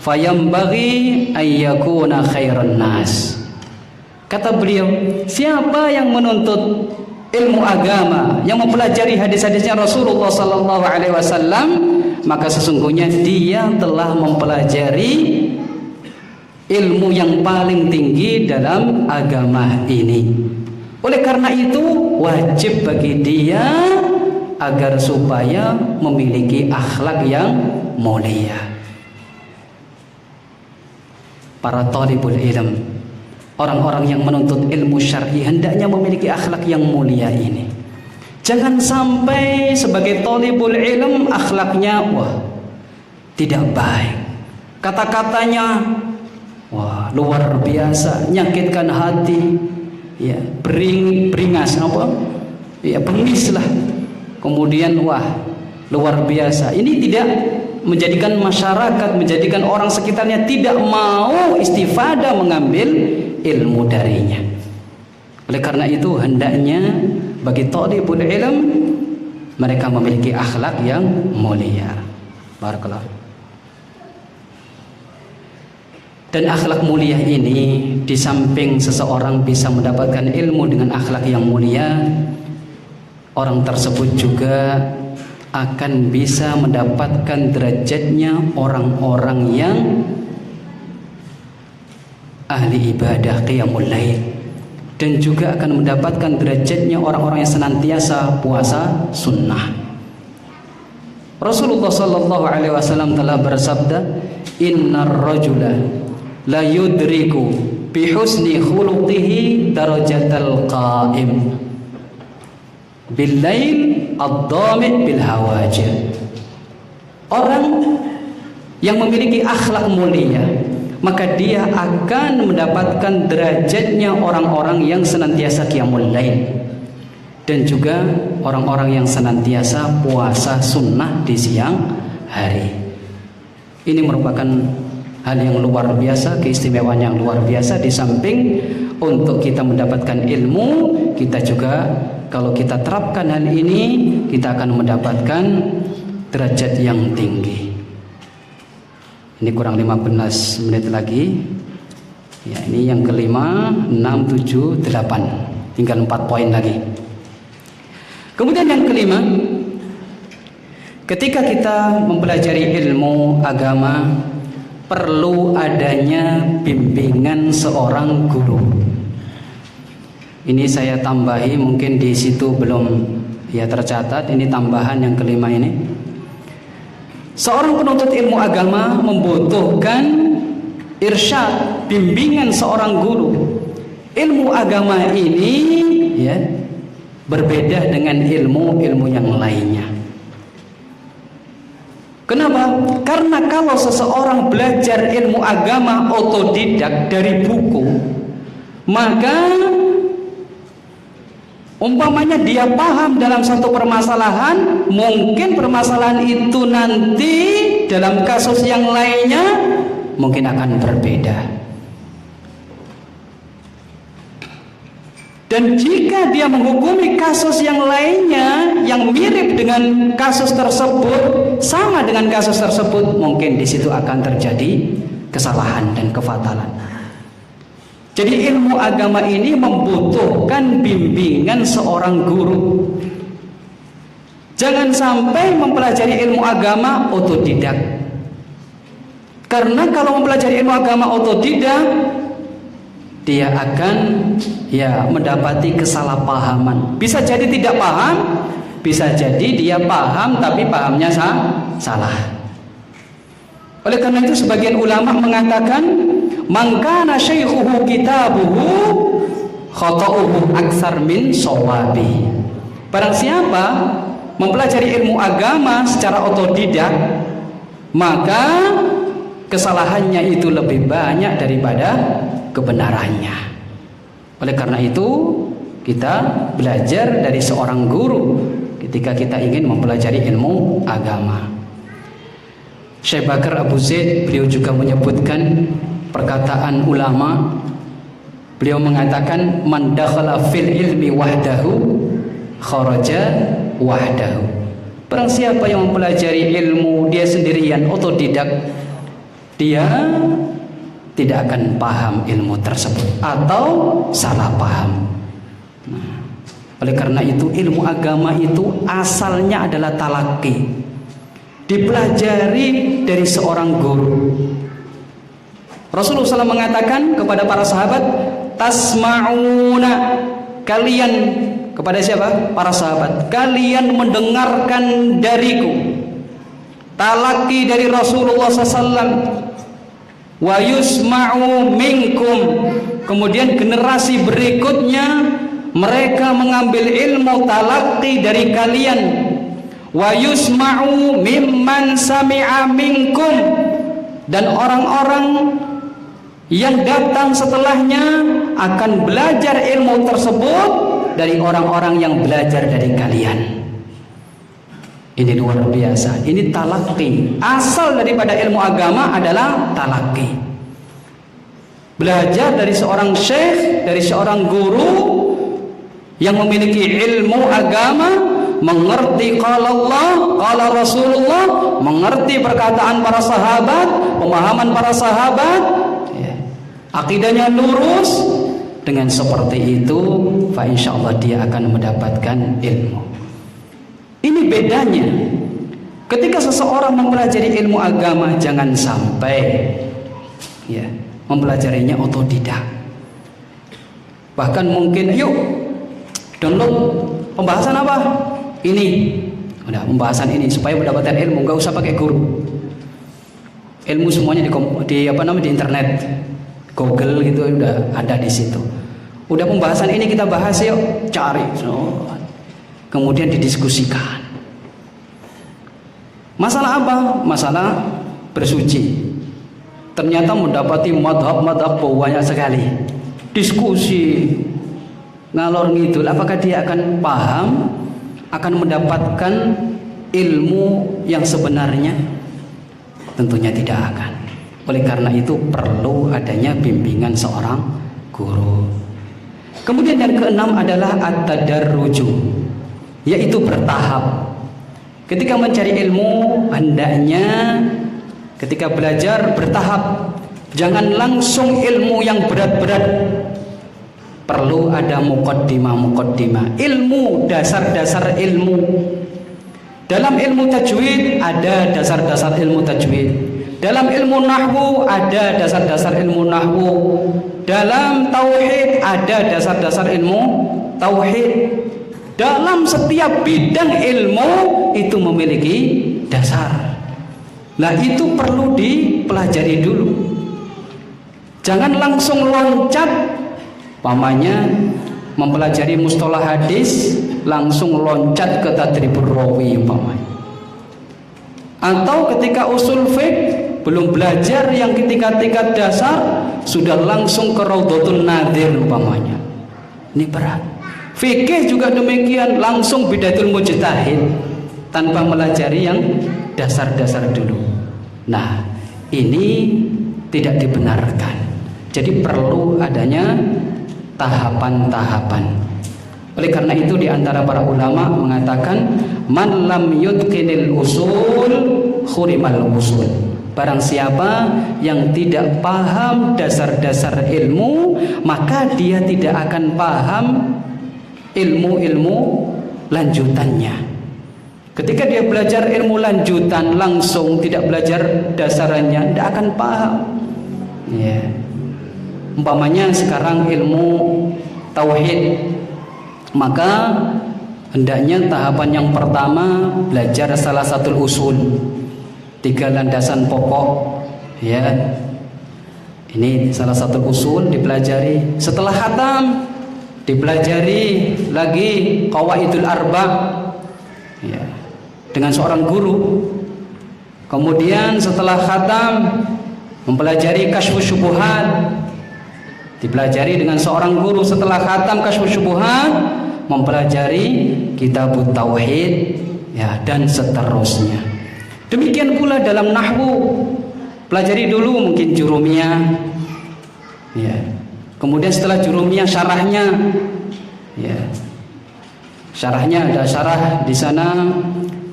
fayambaghi ay yakuna khairan nas. Kata beliau, siapa yang menuntut ilmu agama, yang mempelajari hadis-hadisnya Rasulullah sallallahu alaihi wasallam, maka sesungguhnya dia telah mempelajari ilmu yang paling tinggi dalam agama ini. Oleh karena itu wajib bagi dia agar supaya memiliki akhlak yang mulia. Para thalibul ilm, orang-orang yang menuntut ilmu syar'i hendaknya memiliki akhlak yang mulia ini. Jangan sampai sebagai thalibul ilm akhlaknya tidak baik. Kata-katanya luar biasa, menyakitkan hati. Ya, beringas apa? ya bengis lah. Kemudian wah, luar biasa. Ini tidak menjadikan masyarakat, menjadikan orang sekitarnya tidak mau istifadah mengambil ilmu darinya. Oleh karena itu hendaknya bagi thalibul ilm mereka memiliki akhlak yang mulia. Barakallah. Dan akhlak mulia ini, di samping seseorang bisa mendapatkan ilmu dengan akhlak yang mulia, orang tersebut juga akan bisa mendapatkan derajatnya orang-orang yang ahli ibadah qiyamul lail, dan juga akan mendapatkan derajatnya orang-orang yang senantiasa puasa sunnah. Rasulullah sallallahu alaihi wasallam telah bersabda, "Innar rajula la yudriku bi husni khuluqihi darajatal qa'im bil lail ad-dami' bil hawajir." Orang yang memiliki akhlak mulia, maka dia akan mendapatkan derajatnya orang-orang yang senantiasa qiyamul lail, dan juga orang-orang yang senantiasa puasa sunnah di siang hari. Ini merupakan hal yang luar biasa, keistimewaan yang luar biasa. Di samping untuk kita mendapatkan ilmu, kita juga kalau kita terapkan hal ini, kita akan mendapatkan derajat yang tinggi. Ini kurang 15 menit lagi. Ya, ini yang kelima, 6, 7, 8. Tinggal 4 poin lagi. Kemudian yang kelima, ketika kita mempelajari ilmu agama, perlu adanya bimbingan seorang guru. Ini saya tambahi, mungkin di situ belum ya tercatat. Ini tambahan yang kelima ini. Seorang penuntut ilmu agama membutuhkan irsyad, bimbingan seorang guru. Ilmu agama ini ya berbeda dengan ilmu-ilmu yang lainnya. Kenapa? Karena kalau seseorang belajar ilmu agama otodidak dari buku, maka umpamanya dia paham dalam satu permasalahan, mungkin permasalahan itu nanti dalam kasus yang lainnya mungkin akan berbeda. Dan jika dia menghukumi kasus yang lainnya yang mirip dengan kasus tersebut, sama dengan kasus tersebut, mungkin di situ akan terjadi kesalahan dan kefatalan. Jadi ilmu agama ini membutuhkan bimbingan seorang guru. Jangan sampai mempelajari ilmu agama otodidak. Karena kalau mempelajari ilmu agama otodidak, dia akan ya mendapati kesalahpahaman. Bisa jadi tidak paham, bisa jadi dia paham tapi pahamnya salah. Oleh karena itu sebagian ulama mengatakan, man kana syaikhuhu kitabuhu khata'uhu aksar min shawabi. Barang siapa mempelajari ilmu agama secara otodidak, maka kesalahannya itu lebih banyak daripada kebenarannya. Oleh karena itu kita belajar dari seorang guru ketika kita ingin mempelajari ilmu agama. Syekh Bakar Abu Zaid, beliau juga menyebutkan perkataan ulama. Beliau mengatakan, man dakhala fil ilmi wahdahu kharaja wahdahu. Barang siapa yang mempelajari ilmu dia sendirian otodidak, dia tidak akan paham ilmu tersebut atau salah paham. Oleh karena itu ilmu agama itu asalnya adalah talaqi, dipelajari dari seorang guru. Rasulullah SAW mengatakan kepada para sahabat, tasma'una, kalian, kepada siapa? Para sahabat, kalian mendengarkan dariku talaqi dari Rasulullah SAW. Wa yusma'u minkum, kemudian generasi berikutnya mereka mengambil ilmu talaqi dari kalian. Wa yusma'u mimman sami'a minkum, dan orang-orang yang datang setelahnya akan belajar ilmu tersebut dari orang-orang yang belajar dari kalian. Ini luar biasa. Ini talaqi. Asal daripada ilmu agama adalah talaqi. Belajar dari seorang syekh, dari seorang guru yang memiliki ilmu agama, mengerti qala Allah, qala Rasulullah, mengerti perkataan para sahabat, pemahaman para sahabat, ya. Akidahnya lurus. Dengan seperti itu, fa insyaallah dia akan mendapatkan ilmu. Ini bedanya. Ketika seseorang mempelajari ilmu agama, jangan sampai ya, mempelajarinya otodidak. Bahkan mungkin, yuk download pembahasan apa? Ini. Udah, pembahasan ini supaya mendapatkan ilmu, nggak usah pakai guru. Ilmu semuanya di internet. Google gitu udah ada di situ. Udah pembahasan ini kita bahas yuk, cari. Kemudian didiskusikan. Masalah apa? Masalah bersuci. Ternyata mendapati madhab banyak sekali. Diskusi ngalor ngidul. Apakah dia akan paham, akan mendapatkan ilmu yang sebenarnya? Tentunya tidak akan. Oleh karena itu perlu adanya bimbingan seorang guru. Kemudian yang keenam adalah at-tadarruju, yaitu bertahap. Ketika mencari ilmu, hendaknya ketika belajar bertahap. Jangan langsung ilmu yang berat-berat. Perlu ada muqaddimah. Ilmu, dasar-dasar ilmu. Dalam ilmu tajwid ada dasar-dasar ilmu tajwid. Dalam ilmu nahwu ada dasar-dasar ilmu nahwu. Dalam tauhid ada dasar-dasar ilmu tauhid. Dalam setiap bidang ilmu itu memiliki dasar. Nah, itu perlu dipelajari dulu. Jangan langsung loncat, pamannya mempelajari mustalah hadis langsung loncat ke tadribur rawi umpamanya. Atau ketika usul fiqh belum belajar yang tingkat-tingkat dasar sudah langsung ke Raudhatul Nadhir umpamanya. Ini berat. Fikih juga demikian, langsung Bidayatul Mujtahid tanpa melajari yang dasar-dasar dulu. Nah, ini tidak dibenarkan. Jadi perlu adanya tahapan-tahapan. Oleh karena itu di antara para ulama mengatakan man lam yutqinil usul khurimal usul. Barang siapa yang tidak paham dasar-dasar ilmu, maka dia tidak akan paham ilmu-ilmu lanjutannya. Ketika dia belajar ilmu lanjutan langsung tidak belajar dasarnya, tidak akan paham. Ya. Umpamanya sekarang ilmu tauhid, maka hendaknya tahapan yang pertama belajar salah satu usul, 3 landasan pokok, ya. Ini salah satu usul dipelajari. Setelah khatam dipelajari lagi qawaidul arba, ya, dengan seorang guru. Kemudian setelah khatam mempelajari kasyfus syubuhat, dipelajari dengan seorang guru. Setelah khatam kasyfus syubuhat mempelajari kitabut tauhid, ya, dan seterusnya. Demikian pula dalam nahwu, pelajari dulu mungkin jurumiyah, ya. Kemudian setelah jurumiyah syarahnya, ya. Syarahnya ada syarah di sana,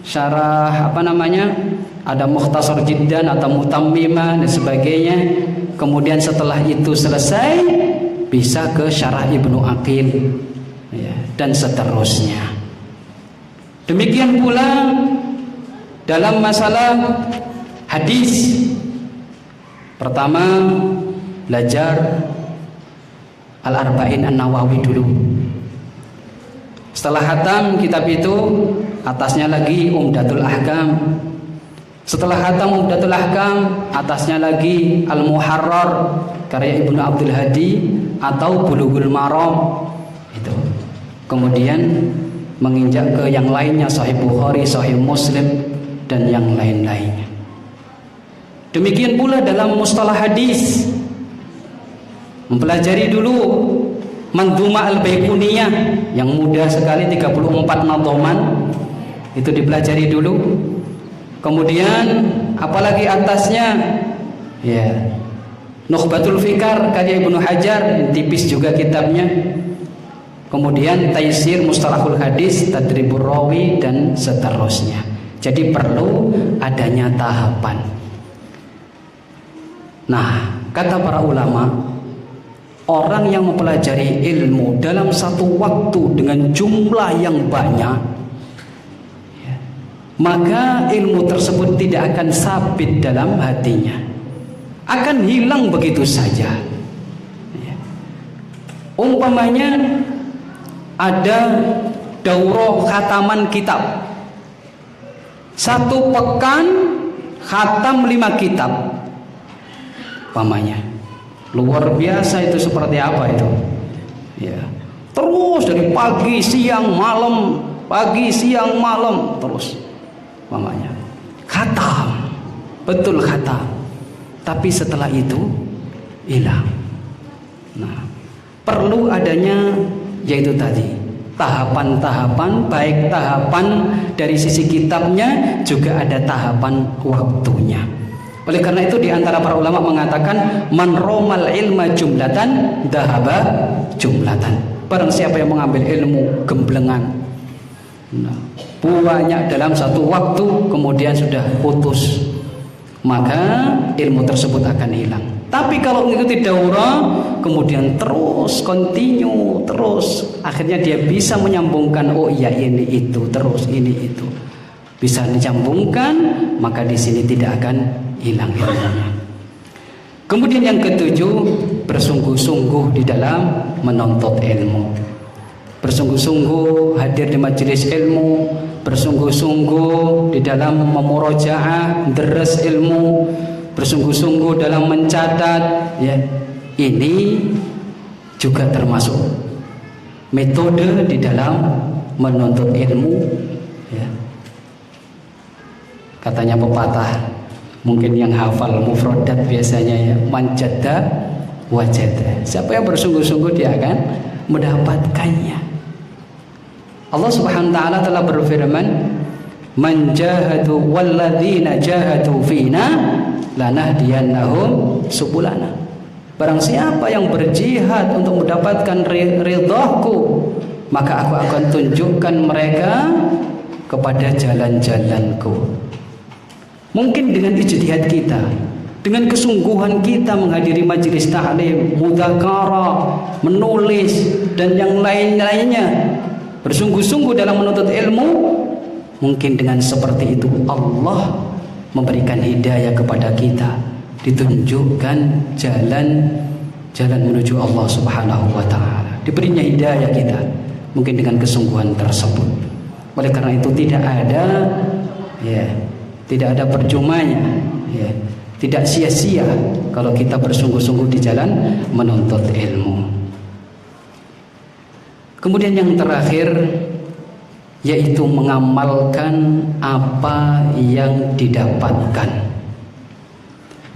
syarah apa namanya? Ada mukhtasar jiddan atau mutammimah dan sebagainya. Kemudian setelah itu selesai bisa ke syarah Ibnu Aqil, ya, dan seterusnya. Demikian pula dalam masalah hadis, pertama belajar Al-Arba'in An-Nawawi dulu. Setelah khatam kitab itu, atasnya lagi Umdatul Ahkam. Setelah khatam Umdatul Ahkam, atasnya lagi Al-Muharrar karya Ibnu Abdul Hadi atau Bulughul Maram. Itu. Kemudian menginjak ke yang lainnya, Sahih Bukhari, Sahih Muslim, dan yang lain-lainnya. Demikian pula dalam mustalah hadis, mempelajari dulu Mandhumah Al-Baiquniyah yang mudah sekali 34 nadhaman itu dipelajari dulu. Kemudian apalagi atasnya ya Nukhbatul Fikar karya Ibnu Hajar, tipis juga kitabnya. Kemudian Taisir Mustalahul Hadis, Tadribur Rawi dan seterusnya. Jadi perlu adanya tahapan. Nah, kata para ulama, orang yang mempelajari ilmu dalam satu waktu dengan jumlah yang banyak, maka ilmu tersebut tidak akan sabit dalam hatinya, akan hilang begitu saja. Umpamanya ada daurah khataman kitab, 1 pekan khatam 5 kitab umpamanya. Luar biasa itu, seperti apa itu ya, terus dari pagi siang malam, pagi siang malam terus umpamanya khatam, betul khatam, tapi setelah itu hilang. Nah, perlu adanya yaitu tadi tahapan-tahapan, baik tahapan dari sisi kitabnya juga ada tahapan waktunya. Oleh karena itu di antara para ulama mengatakan man romal ilma jumlatan dahaba jumlatan. Barang siapa yang mengambil ilmu gemblengan, nah, banyak dalam satu waktu kemudian sudah putus, maka ilmu tersebut akan hilang. Tapi kalau mengikuti daurah kemudian terus continue terus, akhirnya dia bisa menyambungkan, oh iya ini itu, terus ini itu, bisa disambungkan, maka di sini tidak akan hilang ilmunya. Kemudian yang ketujuh, bersungguh-sungguh di dalam menuntut ilmu. Bersungguh-sungguh hadir di majelis ilmu, bersungguh-sungguh di dalam memurojaah, deres ilmu, bersungguh-sungguh dalam mencatat, ya. Ini juga termasuk metode di dalam menuntut ilmu, ya. Katanya pepatah, mungkin yang hafal mufradat biasanya ya, manjada wajada. Siapa yang bersungguh-sungguh dia akan mendapatkannya. Allah Subhanahu wa taala telah berfirman, "Man jahadu walladzina jahadu fina lanahdiyannahum subulana." Barang siapa yang berjihad untuk mendapatkan ridhaku, maka aku akan tunjukkan mereka kepada jalan-jalanku. Mungkin dengan ijtihad kita, dengan kesungguhan kita menghadiri majelis ta'lim, mudzakarah, menulis dan yang lain-lainnya, bersungguh-sungguh dalam menuntut ilmu, mungkin dengan seperti itu Allah memberikan hidayah kepada kita, ditunjukkan jalan menuju Allah Subhanahu wa taala. Diberinya hidayah kita mungkin dengan kesungguhan tersebut. Oleh karena itu tidak ada percumanya, ya. Tidak sia-sia kalau kita bersungguh-sungguh di jalan menuntut ilmu. Kemudian yang terakhir yaitu mengamalkan apa yang didapatkan.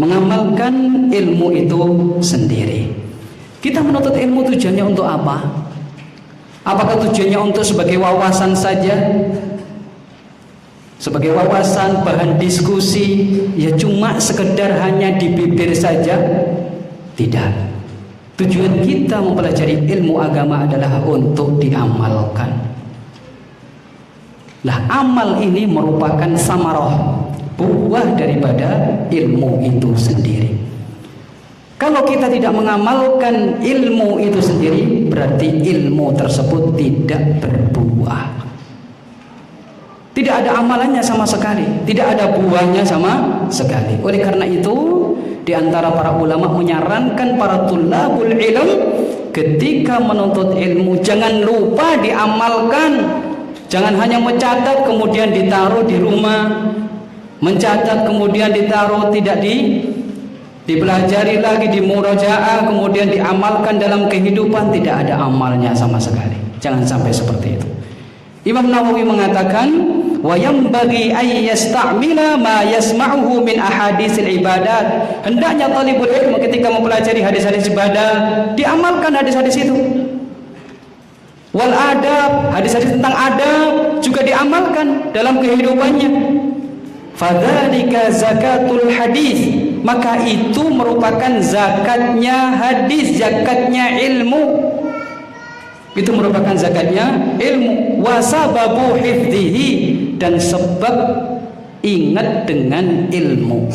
Mengamalkan ilmu itu sendiri. Kita menuntut ilmu tujuannya untuk apa? Apakah tujuannya untuk sebagai wawasan saja? Sebagai wawasan, bahan diskusi, ya cuma sekedar hanya di bibir saja? Tidak. Tujuan kita mempelajari ilmu agama adalah untuk diamalkan. Lah, amal ini merupakan samarah, buah daripada ilmu itu sendiri. Kalau kita tidak mengamalkan ilmu itu sendiri, berarti ilmu tersebut tidak berbuah. Tidak ada amalannya sama sekali, tidak ada buahnya sama sekali. Oleh karena itu, di antara para ulama menyarankan para tulabul ilm ketika menuntut ilmu jangan lupa diamalkan. Jangan hanya mencatat kemudian ditaruh di rumah, mencatat kemudian ditaruh tidak dipelajari lagi, di murojaah kemudian diamalkan dalam kehidupan, tidak ada amalnya sama sekali. Jangan sampai seperti itu. Imam Nawawi mengatakan, wa yanbaghi ay yasta'mila ma yasma'uhu min ahaditsil ibadat. Hendaknya talibul ilmu ketika mempelajari hadis-hadis ibadah diamalkan hadis-hadis itu. Wal adab, hadis-hadis tentang adab juga diamalkan dalam kehidupannya. Fadzalika zakatul hadis, maka itu merupakan zakatnya hadis, zakatnya ilmu. Itu merupakan zakatnya ilmu. Wasababu hifdzihi, dan sebab ingat dengan ilmu.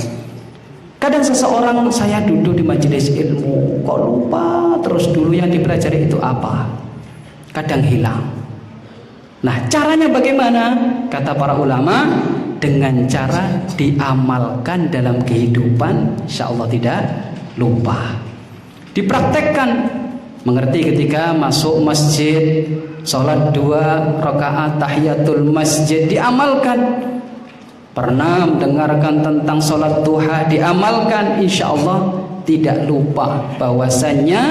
Kadang seseorang, saya duduk di majelis ilmu, kok lupa terus dulu yang dipelajari itu apa. Kadang hilang. Nah, caranya bagaimana? Kata para ulama, dengan cara diamalkan dalam kehidupan, insya Allah tidak lupa. Dipraktekkan, mengerti ketika masuk masjid, sholat 2 rakaat tahiyatul masjid, diamalkan. Pernah mendengarkan tentang sholat duha, diamalkan, insya Allah tidak lupa bahwasannya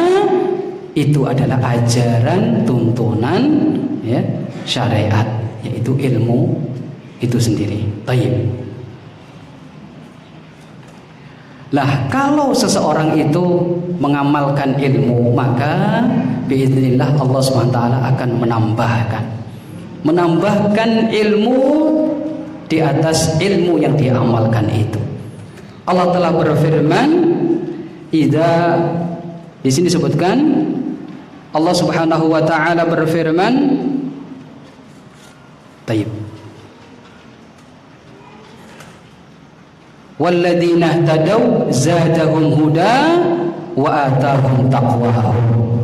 itu adalah ajaran tuntunan ya, syariat, yaitu ilmu itu sendiri. Baik. Lah, kalau seseorang itu mengamalkan ilmu, maka biiznillah Allah SWT akan menambahkan ilmu di atas ilmu yang diamalkan itu. Allah telah berfirman, di sini disebutkan Allah Subhanahu wa taala berfirman, taib, walladzina ihtadaw zadahum huda wa atahum taqwahum.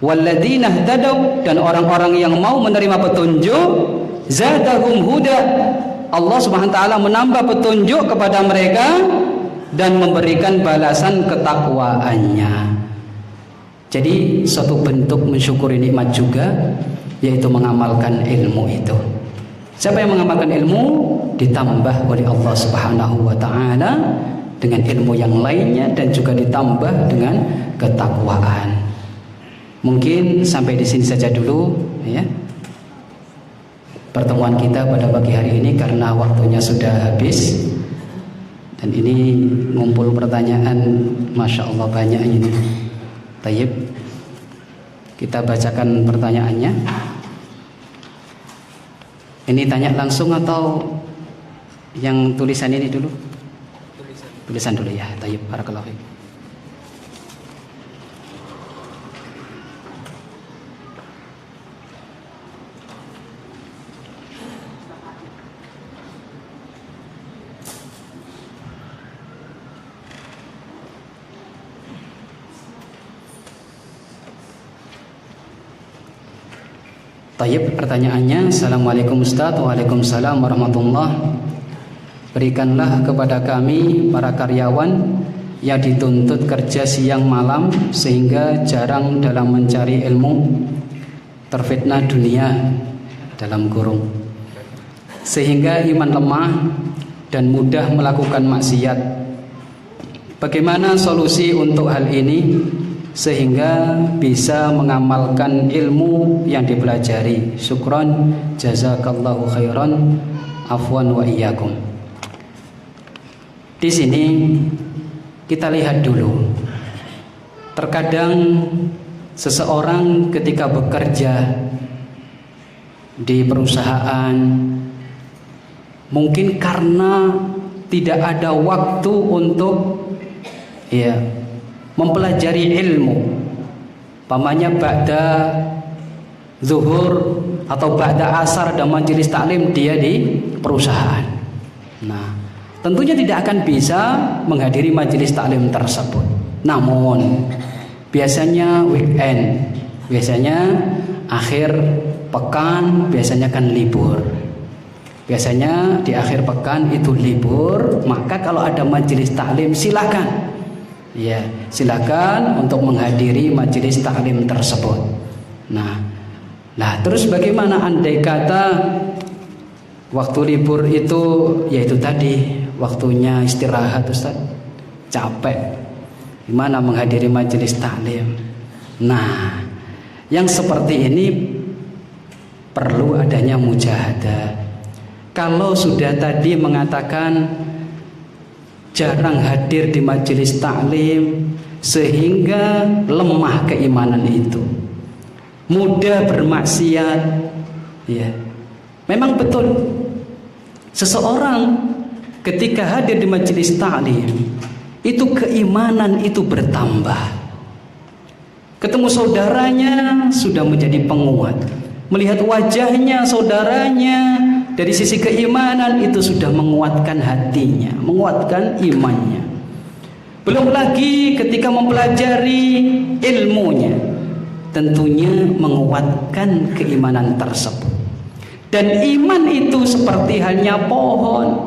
Walladzina ihtadaw, dan orang-orang yang mau menerima petunjuk, zadahum huda, Allah Subhanahu wa taala menambah petunjuk kepada mereka dan memberikan balasan ketakwaannya. Jadi suatu bentuk mensyukuri nikmat juga, yaitu mengamalkan ilmu itu. Siapa yang mengamalkan ilmu, ditambah oleh Allah Subhanahu wa taala dengan ilmu yang lainnya, dan juga ditambah dengan ketakwaan. Mungkin sampai di sini saja dulu ya pertemuan kita pada pagi hari ini, karena waktunya sudah habis. Dan ini ngumpul pertanyaan, Masya Allah banyak ini. Tayyib, kita bacakan pertanyaannya. Ini tanya langsung atau yang tulisan ini dulu? Tulisan dulu ya. Tayyib, barakallahu fiik. Tayyib, pertanyaannya, Assalamualaikum Ustaz. Waalaikumsalam warahmatullah. Berikanlah kepada kami para karyawan yang dituntut kerja siang malam sehingga jarang dalam mencari ilmu, terfitnah dunia dalam kurung, sehingga iman lemah dan mudah melakukan maksiat. Bagaimana solusi untuk hal ini sehingga bisa mengamalkan ilmu yang dipelajari? Syukron, jazakallahu khairan, afwan wa iyyakum. Di sini kita lihat dulu, terkadang seseorang ketika bekerja di perusahaan, mungkin karena tidak ada waktu untuk mempelajari ilmu, pamannya ba'da zuhur atau ba'da asar dan majelis taklim dia di perusahaan. Nah, tentunya tidak akan bisa menghadiri majelis taklim tersebut. Namun biasanya weekend, biasanya akhir pekan, biasanya kan libur. Biasanya di akhir pekan itu libur, maka kalau ada majelis taklim silakan. Ya, silakan untuk menghadiri majelis taklim tersebut. Nah, terus bagaimana andai kata waktu libur itu, yaitu tadi waktunya istirahat, Ustaz, capek, gimana menghadiri majelis taklim? Nah, yang seperti ini perlu adanya mujahadah. Kalau sudah tadi mengatakan jarang hadir di majelis taklim sehingga lemah keimanan itu, mudah bermaksiat. Ya, memang betul. Seseorang ketika hadir di majelis ta'lim, itu keimanan itu bertambah. Ketemu saudaranya sudah menjadi penguat. Melihat wajahnya saudaranya dari sisi keimanan itu sudah menguatkan hatinya, menguatkan imannya. Belum lagi ketika mempelajari ilmunya, tentunya menguatkan keimanan tersebut. Dan iman itu seperti halnya pohon.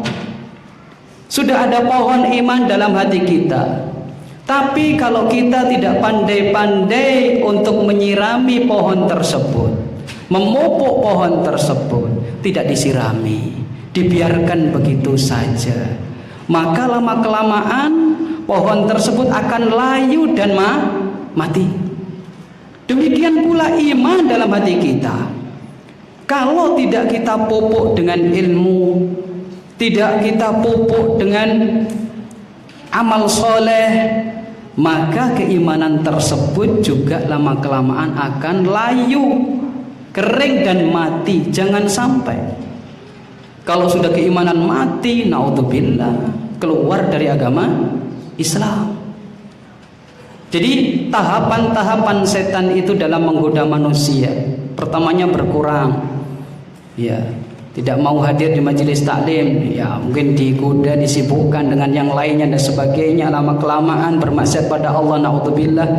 Sudah ada pohon iman dalam hati kita. Tapi kalau kita tidak pandai-pandai untuk menyirami pohon tersebut, memupuk pohon tersebut, tidak disirami, dibiarkan begitu saja, maka lama-kelamaan pohon tersebut akan layu dan mati. Demikian pula iman dalam hati kita. Kalau tidak kita pupuk dengan ilmu, tidak kita pupuk dengan amal soleh, maka keimanan tersebut juga lama-kelamaan akan layu, kering dan mati. Jangan sampai kalau sudah keimanan mati, naudzubillah, keluar dari agama Islam. Jadi tahapan-tahapan setan itu dalam menggoda manusia, pertamanya berkurang, ya, tidak mau hadir di majelis taklim, ya mungkin digoda, disibukkan dengan yang lainnya dan sebagainya. Lama kelamaan bermaksiat pada Allah, naudzubillah,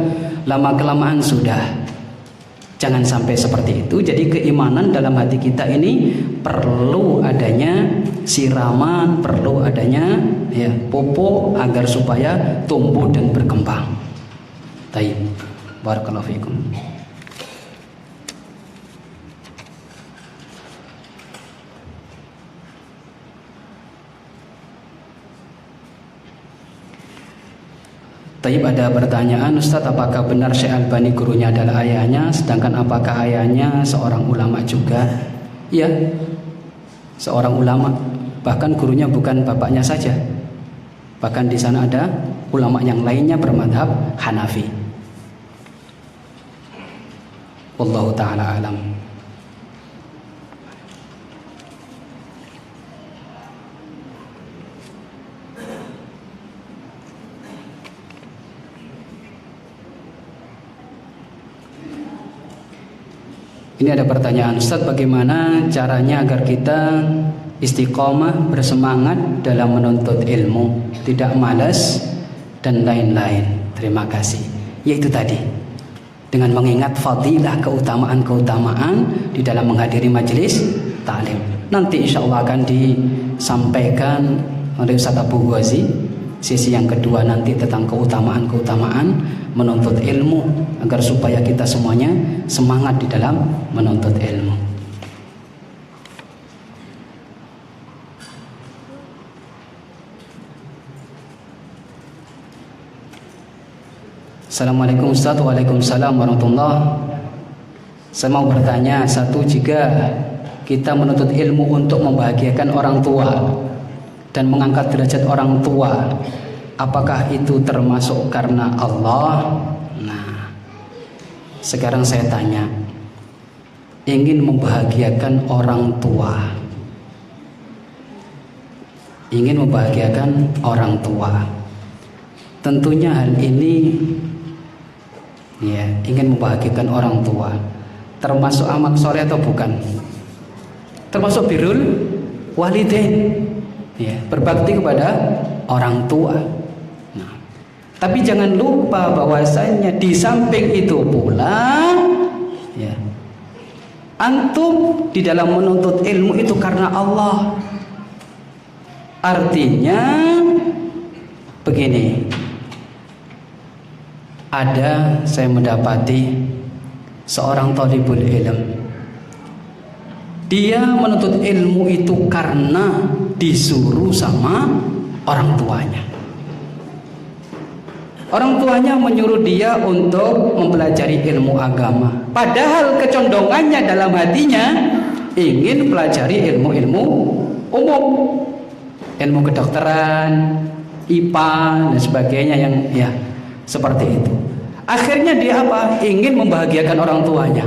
lama kelamaan sudah. Jangan sampai seperti itu. Jadi keimanan dalam hati kita ini perlu adanya siraman, perlu adanya ya pupuk agar supaya tumbuh dan berkembang. Taib. Barakallahu fiikum. Taib, ada pertanyaan, Ustadz, apakah benar Syekh Albani gurunya adalah ayahnya, sedangkan apakah ayahnya seorang ulama juga? Ya, seorang ulama, bahkan gurunya bukan bapaknya saja, bahkan di sana ada ulama yang lainnya bermadhab Hanafi. Wallahu ta'ala alam. Ini ada pertanyaan, Ustadz, bagaimana caranya agar kita istiqomah, bersemangat dalam menuntut ilmu, tidak malas dan lain-lain. Terima kasih. Yaitu tadi, dengan mengingat fadilah, keutamaan-keutamaan di dalam menghadiri majelis ta'lim. Nanti insya Allah akan disampaikan oleh Ustadz Abu Ghazi sesi yang kedua nanti tentang keutamaan-keutamaan menuntut ilmu, agar supaya kita semuanya semangat di dalam menuntut ilmu. Assalamualaikum Ustaz. Waalaikumsalam warahmatullahi. Saya mau bertanya, satu, jika kita menuntut ilmu untuk membahagiakan orang tua dan mengangkat derajat orang tua, apakah itu termasuk karena Allah? Nah, sekarang saya tanya, ingin membahagiakan orang tua, ingin membahagiakan orang tua, tentunya hal ini ya, ingin membahagiakan orang tua, termasuk amal soleh atau bukan? Termasuk birrul walidain, ya, berbakti kepada orang tua. Nah, tapi jangan lupa bahwasanya di samping itu pula, ya, antum di dalam menuntut ilmu itu karena Allah. Artinya begini, ada saya mendapati seorang thalibul ilm, dia menuntut ilmu itu karena disuruh sama orang tuanya. Orang tuanya menyuruh dia untuk mempelajari ilmu agama, padahal kecondongannya dalam hatinya ingin pelajari ilmu-ilmu umum, ilmu kedokteran, IPA dan sebagainya yang ya seperti itu. Akhirnya dia apa? Ingin membahagiakan orang tuanya.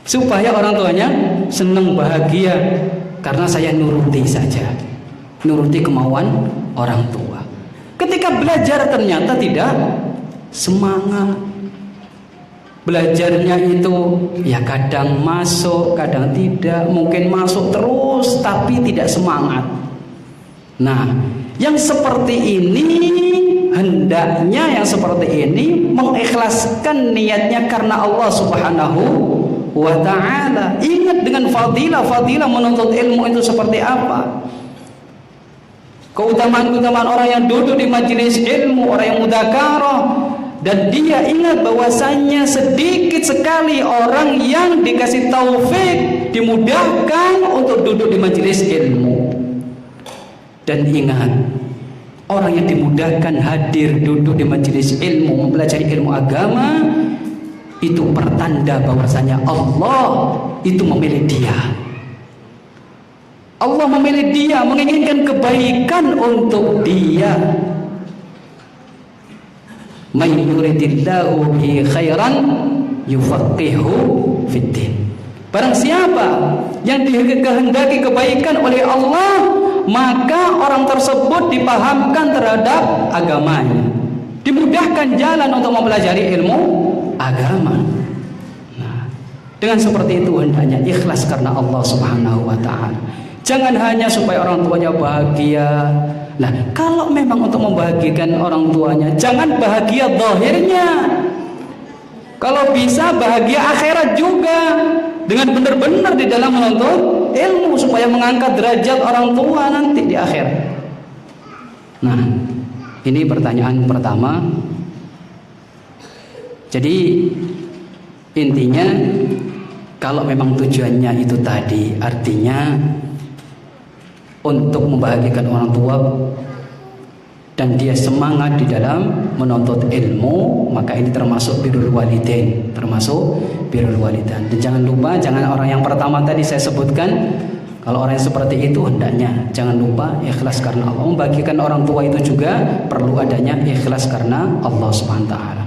supaya orang tuanya senang, bahagia, karena saya nuruti saja, nuruti kemauan orang tua. Ketika belajar ternyata tidak semangat, belajarnya itu ya kadang masuk, kadang tidak, mungkin masuk terus tapi tidak semangat. Nah, yang seperti ini hendaknya mengikhlaskan niatnya karena Allah Subhanahu wa ta'ala. Ingat dengan fadilah menuntut ilmu itu seperti apa, keutamaan orang yang duduk di majelis ilmu, orang yang mudzakarah, dan dia ingat bahwasanya sedikit sekali orang yang dikasih taufik, dimudahkan untuk duduk di majelis ilmu. Dan ingat, orang yang dimudahkan hadir duduk di majelis ilmu, mempelajari ilmu agama, itu pertanda bahwasanya Allah itu memilih dia. Allah memilih dia, menginginkan kebaikan untuk dia. May yuridillahu bihi khairan yufaqihu fiddin. Barang siapa yang dikehendaki kebaikan oleh Allah, maka orang tersebut dipahamkan terhadap agamanya, dimudahkan jalan untuk mempelajari ilmu agama. Nah, dengan seperti itu hendaknya ikhlas karena Allah Subhanahu wa ta'ala. Jangan hanya supaya orang tuanya bahagia. Nah, kalau memang untuk membahagiakan orang tuanya, jangan bahagia zahirnya. Kalau bisa bahagia akhirat juga, dengan benar-benar di dalam menuntut ilmu supaya mengangkat derajat orang tua nanti di akhirat. Nah, ini pertanyaan pertama. Jadi intinya kalau memang tujuannya itu tadi, artinya untuk membahagiakan orang tua dan dia semangat di dalam menuntut ilmu, maka ini termasuk birrul walidain, dan jangan lupa, jangan orang yang pertama tadi saya sebutkan, kalau orang yang seperti itu hendaknya jangan lupa ikhlas karena Allah. Membahagiakan orang tua itu juga perlu adanya ikhlas karena Allah Subhanahu wa ta'ala.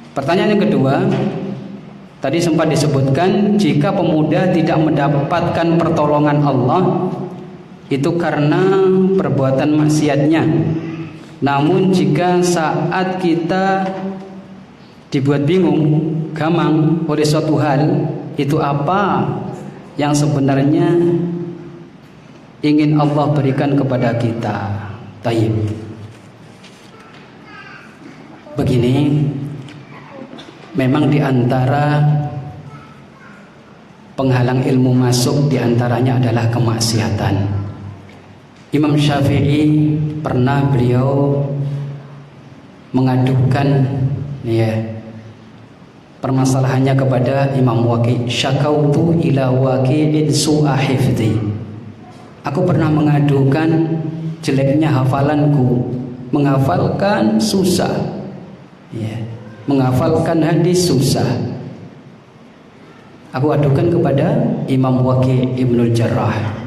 Pertanyaan yang kedua, tadi sempat disebutkan jika pemuda tidak mendapatkan pertolongan Allah itu karena perbuatan maksiatnya. Namun jika saat kita dibuat bingung, gamang oleh suatu hal, itu apa yang sebenarnya ingin Allah berikan kepada kita? Taib. Begini, memang diantara penghalang ilmu masuk diantaranya adalah kemaksiatan. Imam Syafi'i pernah beliau mengadukan permasalahannya kepada Imam Waqi'. Syakautu ila Waqi'in su'a hifdzi. Aku pernah mengadukan jeleknya hafalanku, menghafalkan susah. Menghafalkan hadis susah. Aku adukan kepada Imam Waqi' Ibnul Jarrah.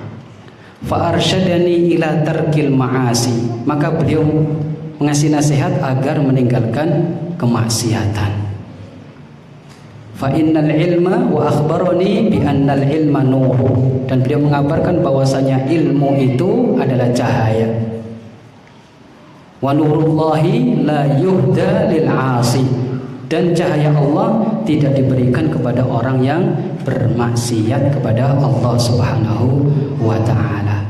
Fa arsyadani ila tarkil ma'asi. Maka beliau mengasih nasihat agar meninggalkan kemaksiatan. Fa innal ilma wa akhbarani bi annal ilma nur. Dan beliau mengabarkan bahwasanya ilmu itu adalah cahaya. Wa nurullahi la yuhda lil 'asi. Dan cahaya Allah tidak diberikan kepada orang yang bermaksiat kepada Allah Subhanahu wa ta'ala.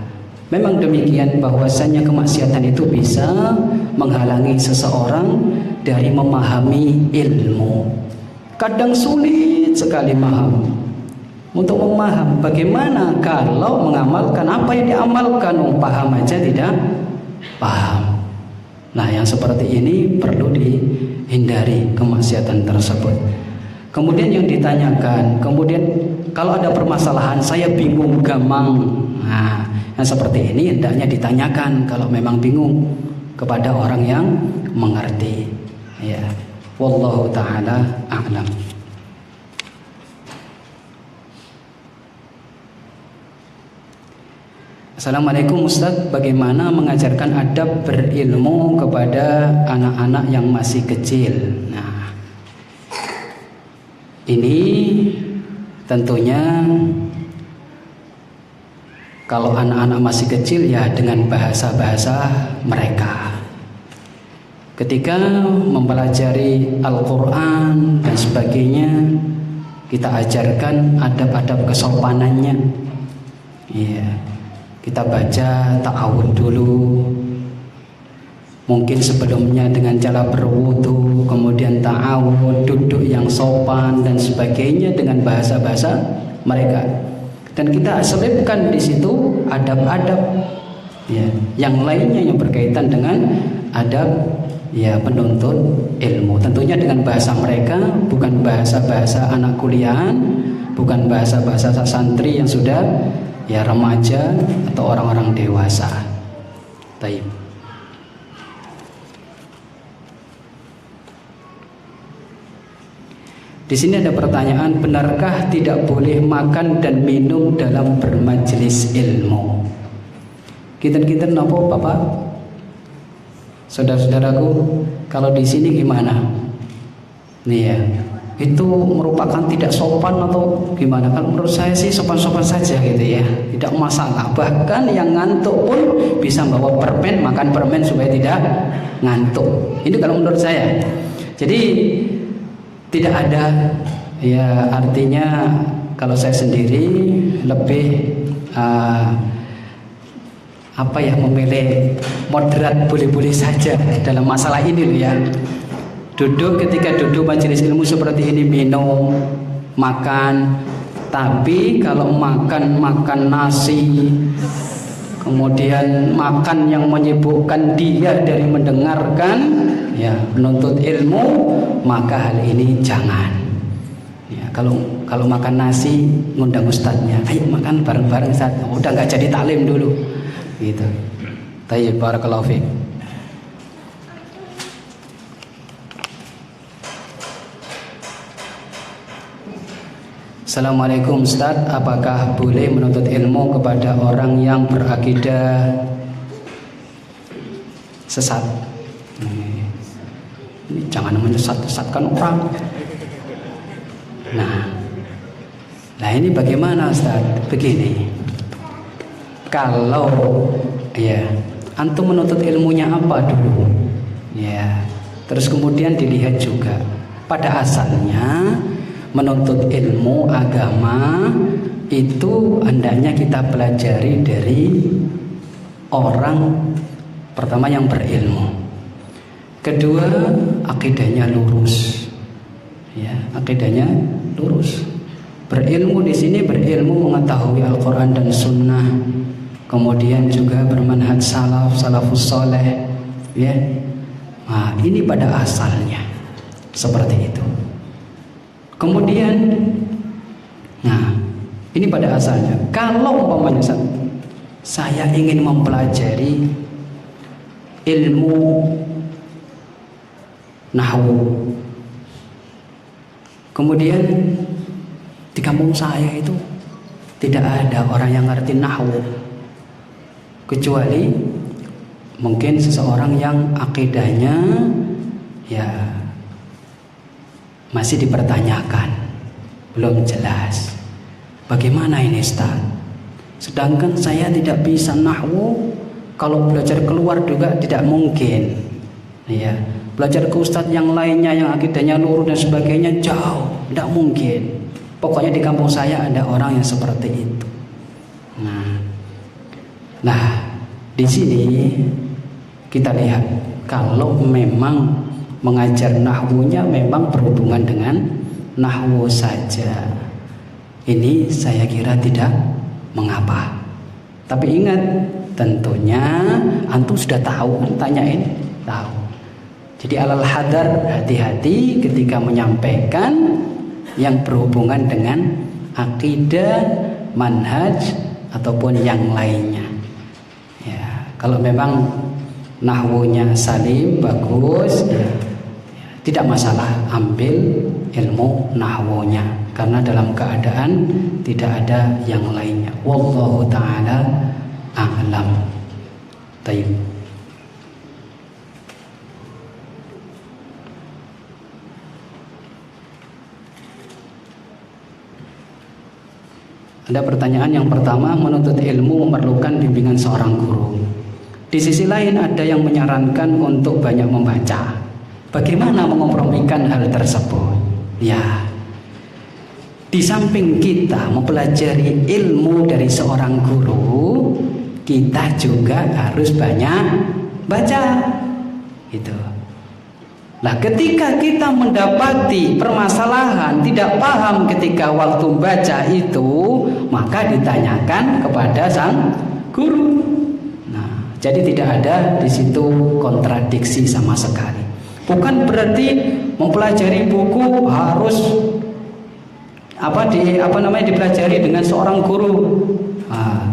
Memang demikian, bahwasanya kemaksiatan itu bisa menghalangi seseorang dari memahami ilmu. Kadang sulit sekali untuk memaham. Bagaimana kalau mengamalkan apa yang diamalkan? Paham aja tidak paham. Nah, yang seperti ini perlu dihindari kemaksiatan tersebut. Kemudian yang ditanyakan, kalau ada permasalahan saya bingung, gamang. Nah, yang seperti ini hendaknya ditanyakan kalau memang bingung kepada orang yang mengerti. Ya, wallahu taala a'lam. Assalamualaikum Ustaz, bagaimana mengajarkan adab berilmu kepada anak-anak yang masih kecil? Nah, ini tentunya kalau anak-anak masih kecil ya dengan bahasa-bahasa mereka. Ketika mempelajari Al-Quran dan sebagainya, kita ajarkan adab-adab kesopanannya. Iya, kita baca ta'awud dulu. Mungkin sebelumnya dengan cara berwudu, kemudian ta'awud, duduk yang sopan dan sebagainya dengan bahasa-bahasa mereka. Dan kita selipkan di situ adab-adab ya, yang lainnya yang berkaitan dengan adab ya penuntut ilmu. Tentunya dengan bahasa mereka, bukan bahasa-bahasa anak kuliahan, bukan bahasa-bahasa santri yang sudah ya remaja atau orang-orang dewasa. Baik. Di sini ada pertanyaan, benarkah tidak boleh makan dan minum dalam bermajelis ilmu? Kinten-kinten napa Bapak? Saudara-saudaraku, kalau di sini gimana? Nih ya, itu merupakan tidak sopan atau gimana? Kalau menurut saya sih sopan-sopan saja gitu ya, tidak masalah. Bahkan yang ngantuk pun bisa bawa permen, makan permen supaya tidak ngantuk. Ini kalau menurut saya. Jadi tidak ada ya, artinya kalau saya sendiri lebih memilih moderat, boleh-boleh saja dalam masalah ini loh ya. Ketika duduk majelis ilmu seperti ini, minum, makan. Tapi kalau makan nasi, kemudian makan yang menyibukkan dia dari mendengarkan ya menuntut ilmu, maka hal ini jangan. Ya, kalau makan nasi ngundang ustadznya, ayo makan bareng-bareng Ustaz. Udah nggak jadi taklim dulu. Gitu. Tayyib, barakallahu fiik. Assalamualaikum Ustaz, apakah boleh menuntut ilmu kepada orang yang berakidah sesat? Ini jangan menyesat-sesatkan orang. Nah ini bagaimana Ustaz? Begini. Kalau ya antum menuntut ilmunya apa dulu ya, terus kemudian dilihat juga pada asalnya menuntut ilmu agama itu hendaknya kita pelajari dari orang pertama yang berilmu, kedua akidahnya lurus ya, akidahnya lurus. Berilmu di sini berilmu mengetahui Al-Quran dan Sunnah, kemudian juga bermanhaj salafus soleh ya. Nah, ini pada asalnya seperti itu. Kemudian ini pada asalnya. Kalau umpamanya saya ingin mempelajari ilmu nahwu, kemudian di kampung saya itu tidak ada orang yang ngerti nahwu, kecuali mungkin seseorang yang akidahnya ya masih dipertanyakan, belum jelas. Bagaimana ini Ustaz? Sedangkan saya tidak bisa nahwu, kalau belajar keluar juga tidak mungkin. Ya, belajar ke ustadz yang lainnya yang akidahnya lurus dan sebagainya jauh, tidak mungkin. Pokoknya di kampung saya ada orang yang seperti itu. Nah, di sini kita lihat kalau memang mengajar nahwunya memang berhubungan dengan nahwu saja, ini saya kira tidak mengapa. Tapi ingat, tentunya antum sudah tahu, tanyain tahu. Jadi alal hadar, hati-hati ketika menyampaikan yang berhubungan dengan akidah, manhaj ataupun yang lainnya. Ya, kalau memang nahwunya salim, bagus, ya, tidak masalah, ambil ilmu nahwunya karena dalam keadaan tidak ada yang lainnya. Wallahu ta'ala a'lam. Taib. Ada pertanyaan yang pertama, menuntut ilmu memerlukan bimbingan seorang guru. Di sisi lain ada yang menyarankan untuk banyak membaca. Bagaimana mengkompromikan hal tersebut? Ya, di samping kita mempelajari ilmu dari seorang guru, kita juga harus banyak baca. Gitu. Nah, ketika kita mendapati permasalahan, tidak paham ketika waktu baca itu, maka ditanyakan kepada sang guru. Nah, jadi tidak ada di situ kontradiksi sama sekali. Bukan berarti mempelajari buku harus dipelajari dengan seorang guru. Nah,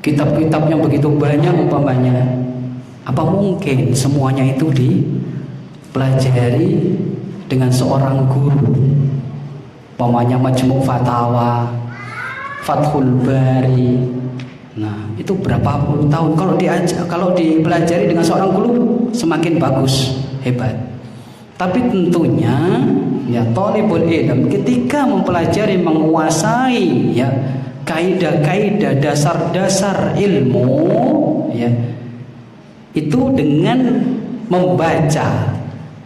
kitab-kitabnya begitu banyak apa mungkin semuanya itu dipelajari dengan seorang guru? Majmu' Fatawa, Fathul Bari. Nah, itu berapa puluh tahun kalau dipelajari dengan seorang guru semakin bagus, hebat. Tapi tentunya ya thalibul ilm ketika mempelajari, menguasai ya kaidah-kaidah, dasar-dasar ilmu ya, itu dengan membaca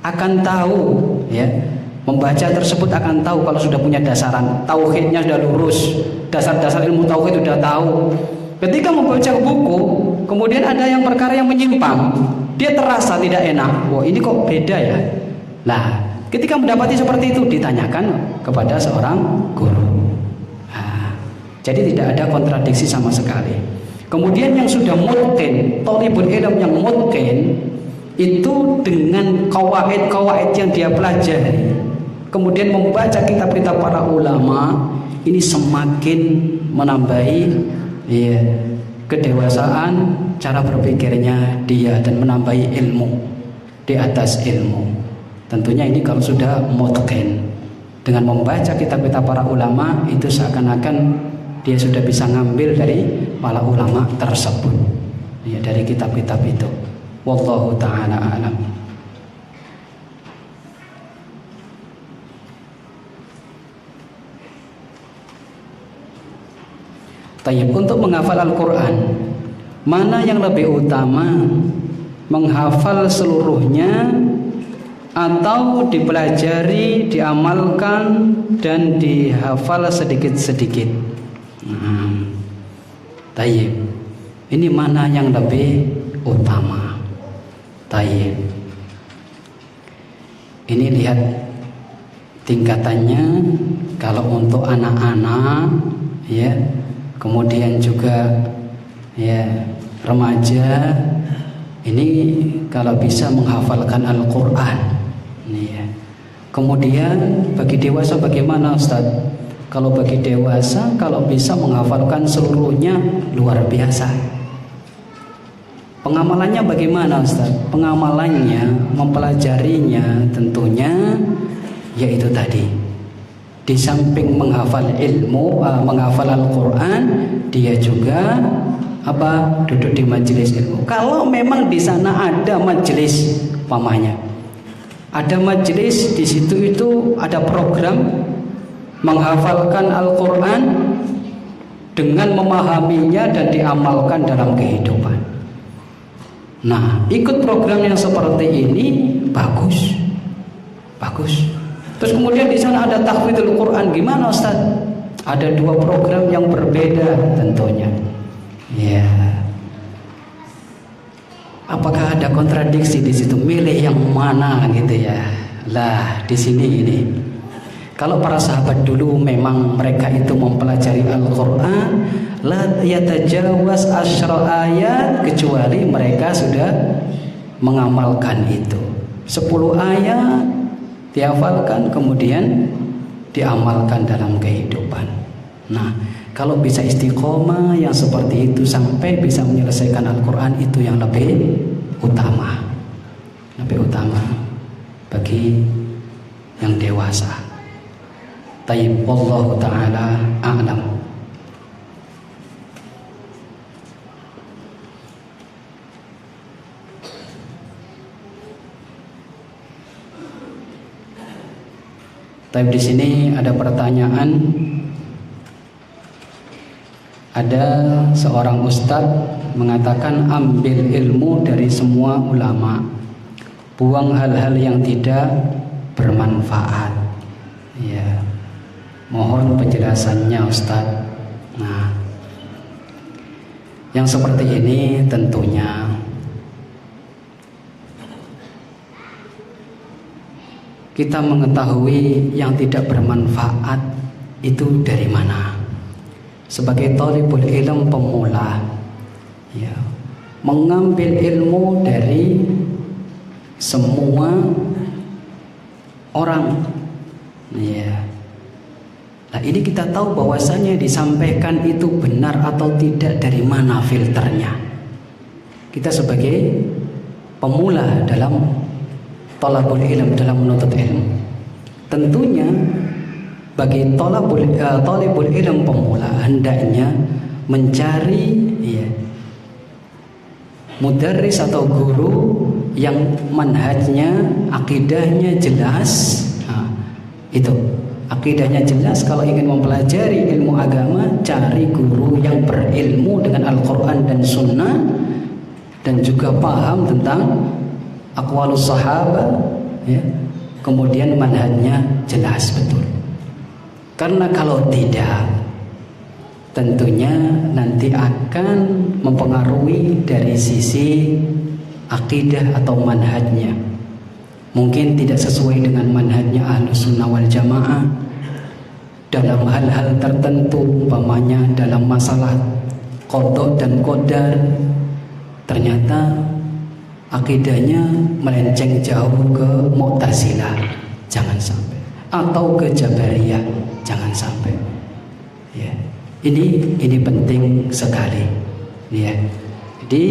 akan tahu ya, membaca tersebut akan tahu kalau sudah punya dasaran tauhidnya sudah lurus, dasar-dasar ilmu tauhid sudah tahu. Ketika membaca buku kemudian ada yang perkara yang menyimpang, dia terasa tidak enak, wah ini kok beda ya. Nah, ketika mendapati seperti itu ditanyakan kepada seorang guru. Nah, jadi tidak ada kontradiksi sama sekali. Kemudian yang sudah mutqin, thalibul ilm yang mutqin itu dengan kawaid-kawaid yang dia pelajari, kemudian membaca kitab-kitab para ulama, ini semakin menambahi ya, kedewasaan cara berpikirnya dia dan menambahi ilmu di atas ilmu. Tentunya ini kalau sudah mutqin, dengan membaca kitab-kitab para ulama itu seakan-akan dia sudah bisa ngambil dari para ulama tersebut ya, dari kitab-kitab itu. Wallahu ta'ala a'lam. Tayyib, untuk menghafal Al-Quran, mana yang lebih utama, menghafal seluruhnya atau dipelajari, diamalkan dan dihafal sedikit-sedikit? Tayyib, ini mana yang lebih utama? Tayyib, ini lihat tingkatannya. Kalau untuk anak-anak ya, kemudian juga ya remaja, ini kalau bisa menghafalkan Al-Quran ya. Kemudian bagi dewasa bagaimana Ustaz? Kalau bagi dewasa, kalau bisa menghafalkan seluruhnya luar biasa. Pengamalannya bagaimana Ustaz? Pengamalannya, mempelajarinya tentunya yaitu tadi, di samping menghafal ilmu, menghafal Al-Quran, dia juga duduk di majelis ilmu. Kalau memang di sana ada majelis, mamanya ada majelis di situ, itu ada program menghafalkan Al-Quran dengan memahaminya dan diamalkan dalam kehidupan. Nah, ikut program yang seperti ini bagus. Terus kemudian di sana ada tahfidzul Quran, gimana Ustaz? Ada dua program yang berbeda tentunya. Ya. Apakah ada kontradiksi di situ? Milih yang mana gitu ya? Lah, di sini ini. Kalau para sahabat dulu memang mereka itu mempelajari Al-Quran, la yatajawaz asyra ayat, kecuali mereka sudah mengamalkan itu 10 ayat dihafalkan kemudian diamalkan dalam kehidupan. Nah, kalau bisa istiqomah yang seperti itu sampai bisa menyelesaikan Al-Quran, itu yang lebih utama bagi yang dewasa. Taib, wallahu taala a'lam. Taib, di sini ada pertanyaan. Ada seorang ustadz mengatakan ambil ilmu dari semua ulama, buang hal-hal yang tidak bermanfaat. Ya, mohon penjelasannya Ustadz. Nah, yang seperti ini tentunya kita mengetahui yang tidak bermanfaat itu dari mana. Sebagai thalibul ilm pemula, ya, mengambil ilmu dari semua orang, ya. Nah, ini kita tahu bahwasanya disampaikan itu benar atau tidak, dari mana filternya. Kita sebagai pemula dalam thalabul ilm, dalam menuntut ilmu, tentunya bagi thalibul ilm pemula hendaknya mencari, ya, mudarris atau guru yang manhajnya, akidahnya jelas. Nah, itu akidahnya jelas. Kalau ingin mempelajari ilmu agama, cari guru yang berilmu dengan Al-Quran dan Sunnah, dan juga paham tentang aqwalus sahabat, ya. Kemudian manhajnya jelas betul. Karena kalau tidak, tentunya nanti akan mempengaruhi dari sisi akidah atau manhajnya. Mungkin tidak sesuai dengan manhajnya Ahlus Sunnah wal Jamaah dalam hal-hal tertentu, umpamanya dalam masalah qada dan qadar, ternyata akidahnya melenceng jauh ke Mu'tazilah, jangan sampai, atau ke Jabariyah, jangan sampai. Ya, ini penting sekali. Ya, jadi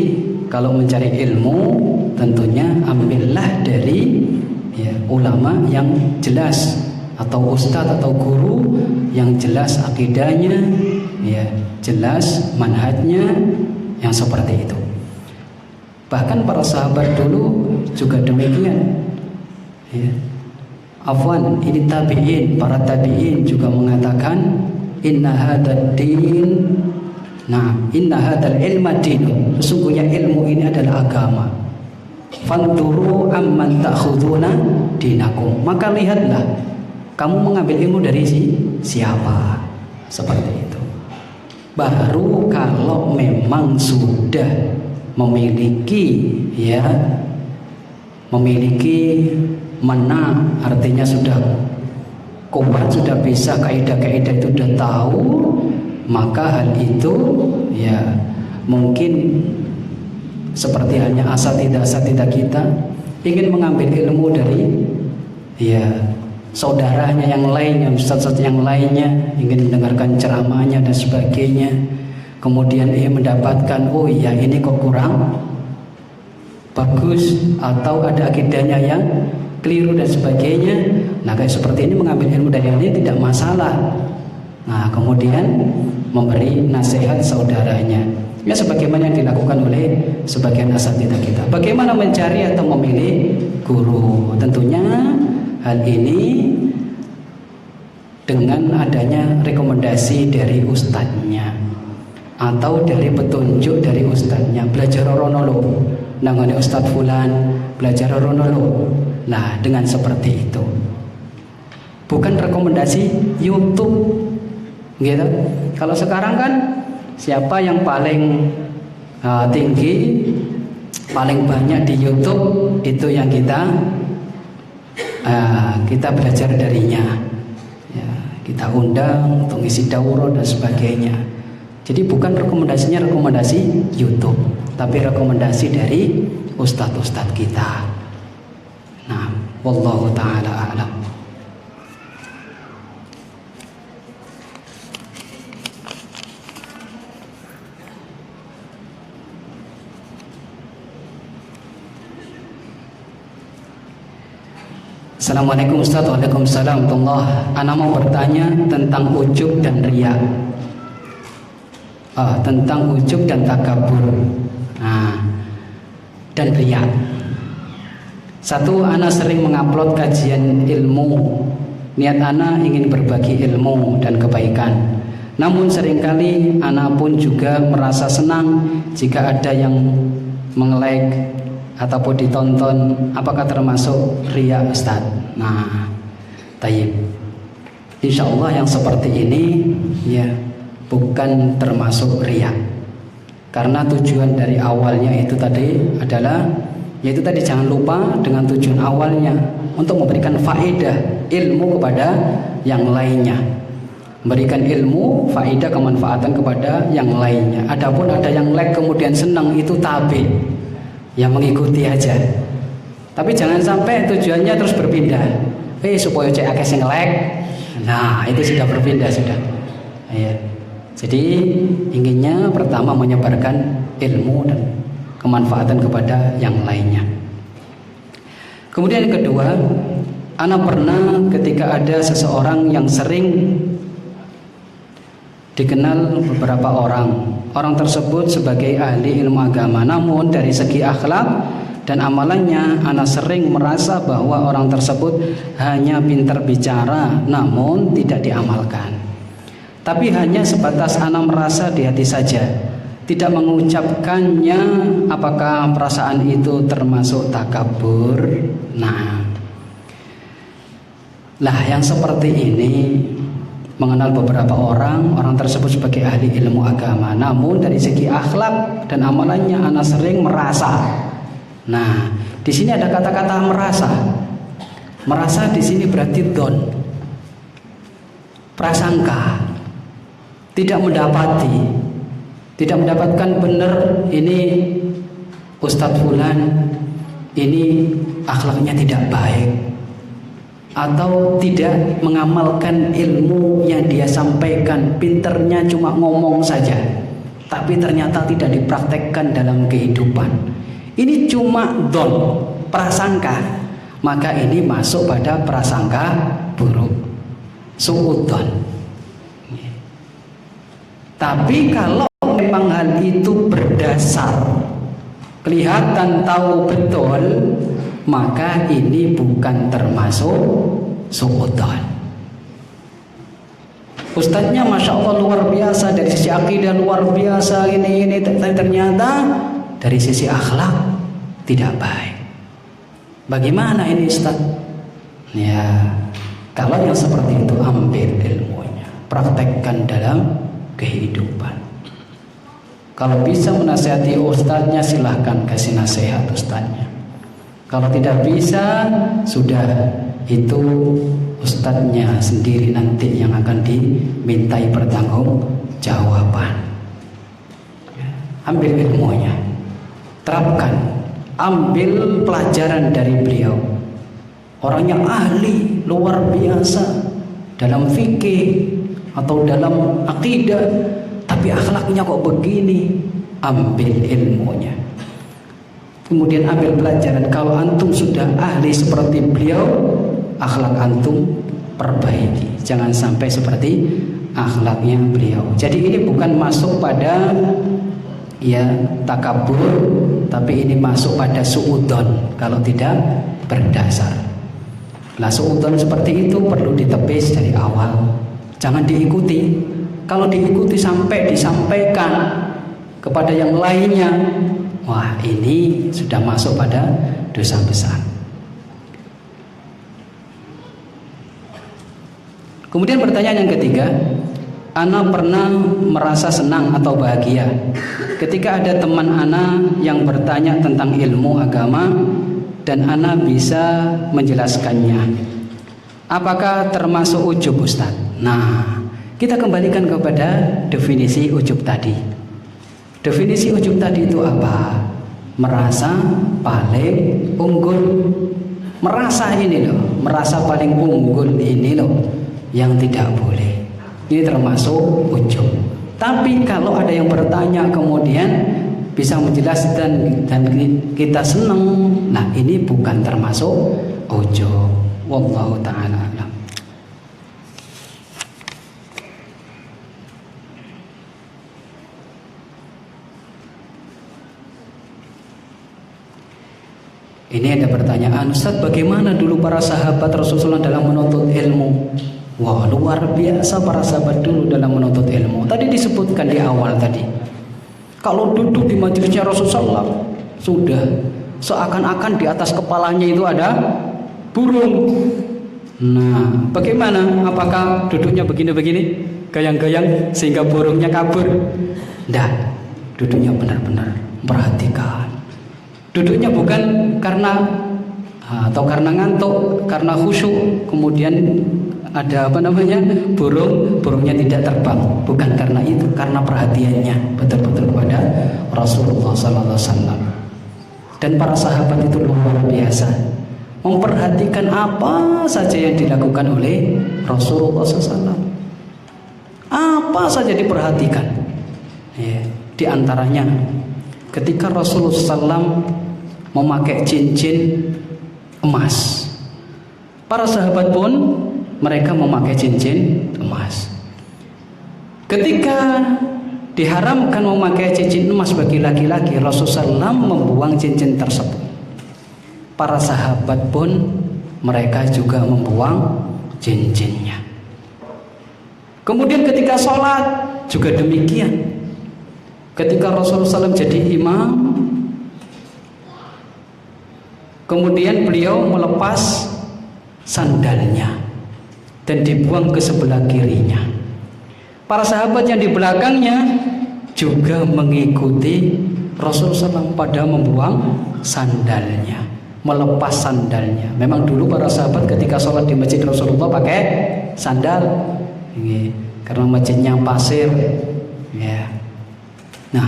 kalau mencari ilmu, tentunya ambillah dari, ya, ulama yang jelas, atau ustadz atau guru yang jelas akidahnya, ya, jelas manhajnya, yang seperti itu. Bahkan para sahabat dulu juga demikian, ya. Afwan, ini tabi'in, para tabi'in juga mengatakan inna hadad din, nah, inna hadal ilma din, sesungguhnya ilmu ini adalah agama. Fanturu amman ta'khuduna dinakum, maka lihatlah kamu mengambil ilmu dari siapa, seperti itu. Baru kalau memang sudah memiliki, ya, memiliki mana, artinya sudah kuat, sudah bisa kaidah-kaidah itu sudah tahu, maka hal itu, ya, mungkin seperti halnya asatidah kita ingin mengambil ilmu dari, ya, saudaranya yang lainnya, ustaz-ustaz yang lainnya, ingin mendengarkan ceramahnya dan sebagainya. Kemudian ia mendapatkan, oh iya, ini kok kurang bagus, atau ada akidahnya yang keliru dan sebagainya. Nah, kayak seperti ini mengambil ilmu dari yang lain tidak masalah. Nah, kemudian memberi nasihat saudaranya, ya, sebagaimana yang dilakukan oleh sebagian asatidzah kita. Bagaimana mencari atau memilih guru? Tentunya hal ini dengan adanya rekomendasi dari ustadznya atau dari petunjuk dari ustadznya. Belajar rono lho, nangane ustadz fulan, belajar rono lho. Nah, dengan seperti itu, bukan rekomendasi YouTube, gitu. Kalau sekarang kan siapa yang paling tinggi, paling banyak di YouTube, itu yang kita belajar darinya, ya, kita undang untuk ngisi daurah dan sebagainya. Jadi bukan rekomendasinya rekomendasi YouTube, tapi rekomendasi dari ustadz-ustadz kita. Nah, wallahu ta'ala a'lam. Assalamualaikum Ustaz. Waalaikumsalam warahmatullahi. Ana mau bertanya tentang ujub dan riya. Tentang ujub dan takabur. Dan riya. Satu, ana sering mengupload kajian ilmu. Niat ana ingin berbagi ilmu dan kebaikan. Namun seringkali ana pun juga merasa senang jika ada yang meng-like ataupun ditonton. Apakah termasuk riya, Ustaz? Tayyib. Insya Allah yang seperti ini ya bukan termasuk riya. Karena tujuan dari awalnya itu tadi adalah, yaitu tadi jangan lupa dengan tujuan awalnya untuk memberikan faedah ilmu kepada yang lainnya. Memberikan ilmu, faedah, kemanfaatan kepada yang lainnya. Adapun ada yang like kemudian senang, itu tabi, yang mengikuti aja. Tapi jangan sampai tujuannya terus berpindah. Supaya cek akeh sing like. Nah, itu sudah berpindah sudah. Ya. Jadi inginnya pertama menyebarkan ilmu dan kemanfaatan kepada yang lainnya. Kemudian yang kedua, ana pernah ketika ada seseorang yang sering dikenal beberapa orang. Orang tersebut sebagai ahli ilmu agama, namun dari segi akhlak dan amalannya ana sering merasa bahwa orang tersebut hanya pintar bicara namun tidak diamalkan. Tapi hanya sebatas ana merasa di hati saja, tidak mengucapkannya. Apakah perasaan itu termasuk takabur? Yang seperti ini, mengenal beberapa orang tersebut sebagai ahli ilmu agama, namun dari segi akhlak dan amalannya ana sering merasa. Di sini ada kata-kata merasa. Merasa di sini berarti don, prasangka, tidak mendapatkan benar ini Ustadz Fulan ini akhlaknya tidak baik, atau tidak mengamalkan ilmu yang dia sampaikan, pinternya cuma ngomong saja tapi ternyata tidak dipraktekkan dalam kehidupan. Ini cuma don, prasangka, maka ini masuk pada prasangka buruk, suudzon. Tapi kalau memang hal itu berdasar, kelihatan tahu betul, maka ini bukan termasuk suudzon. Ustadznya Masya Allah luar biasa, dari sisi akidah luar biasa, ini ternyata dari sisi akhlak tidak baik. Bagaimana ini Ustadz? Ya, kalau yang seperti itu ambil ilmunya, praktekkan dalam kehidupan. Kalau bisa menasihati ustadznya, silahkan kasih nasihat ustadznya. Kalau tidak bisa, sudah itu ustadznya sendiri nanti yang akan dimintai pertanggungjawaban. Ambil ilmunya, terapkan, ambil pelajaran dari beliau. Orangnya ahli luar biasa dalam fikih atau dalam akidah, tapi akhlaknya kok begini. Ambil ilmunya, kemudian ambil pelajaran. Kalau antum sudah ahli seperti beliau, akhlak antum perbaiki, jangan sampai seperti akhlaknya beliau. Jadi ini bukan masuk pada takabur, tapi ini masuk pada suudzon kalau tidak berdasar. Suudzon seperti itu perlu ditepis dari awal, jangan diikuti. Kalau diikuti sampai disampaikan kepada yang lainnya, wah, ini sudah masuk pada dosa besar. Kemudian pertanyaan yang ketiga, ana pernah merasa senang atau bahagia ketika ada teman ana yang bertanya tentang ilmu agama dan ana bisa menjelaskannya. Apakah termasuk ujub, Ustaz? Kita kembalikan kepada definisi ujub tadi. Definisi ujub tadi itu apa? Merasa paling unggul. Merasa ini loh, merasa paling unggul ini loh yang tidak boleh. Ini termasuk ujub. Tapi kalau ada yang bertanya kemudian bisa menjelaskan dan kita senang, ini bukan termasuk ujub. Wallahu ta'ala alam. Ini ada pertanyaan, Ustaz, bagaimana dulu para sahabat Rasulullah dalam menuntut ilmu? Wah, luar biasa para sahabat dulu dalam menuntut ilmu. Tadi disebutkan di awal tadi, kalau duduk di majelisnya Rasulullah sudah seakan-akan di atas kepalanya itu ada burung. Nah, bagaimana? Apakah duduknya begini-begini, gayang-gayang sehingga burungnya kabur? Tidak, duduknya benar-benar perhatikan. Duduknya bukan karena atau karena ngantuk, karena khusyuk, kemudian ada burungnya tidak terbang. Bukan karena itu, karena perhatiannya betul-betul kepada Rasulullah SAW. Dan para sahabat itu luar biasa, memperhatikan apa saja yang dilakukan oleh Rasulullah SAW. Apa saja diperhatikan. Ya, di antaranya ketika Rasulullah SAW memakai cincin emas, para sahabat pun mereka memakai cincin emas. Ketika diharamkan memakai cincin emas bagi laki-laki, Rasulullah SAW membuang cincin tersebut. Para sahabat pun mereka juga membuang cincinnya. Kemudian ketika sholat juga demikian. Ketika Rasulullah SAW jadi imam, kemudian beliau melepas sandalnya dan dibuang ke sebelah kirinya. Para sahabat yang di belakangnya juga mengikuti Rasulullah SAW pada membuang sandalnya, melepas sandalnya. Memang dulu para sahabat ketika sholat di masjid Rasulullah pakai sandal, karena masjidnya pasir. Ya. Nah,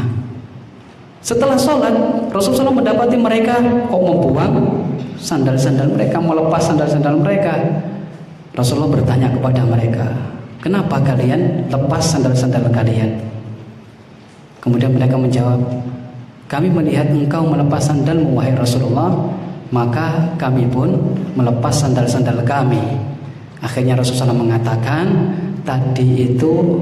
setelah sholat Rasulullah SAW mendapati mereka kok membuang sandal-sandal mereka, melepas sandal-sandal mereka. Rasulullah bertanya kepada mereka, kenapa kalian lepas sandal-sandal kalian? Kemudian mereka menjawab, kami melihat engkau melepas sandalmu wahai Rasulullah, maka kami pun melepas sandal-sandal kami. Akhirnya Rasulullah SAW mengatakan, tadi itu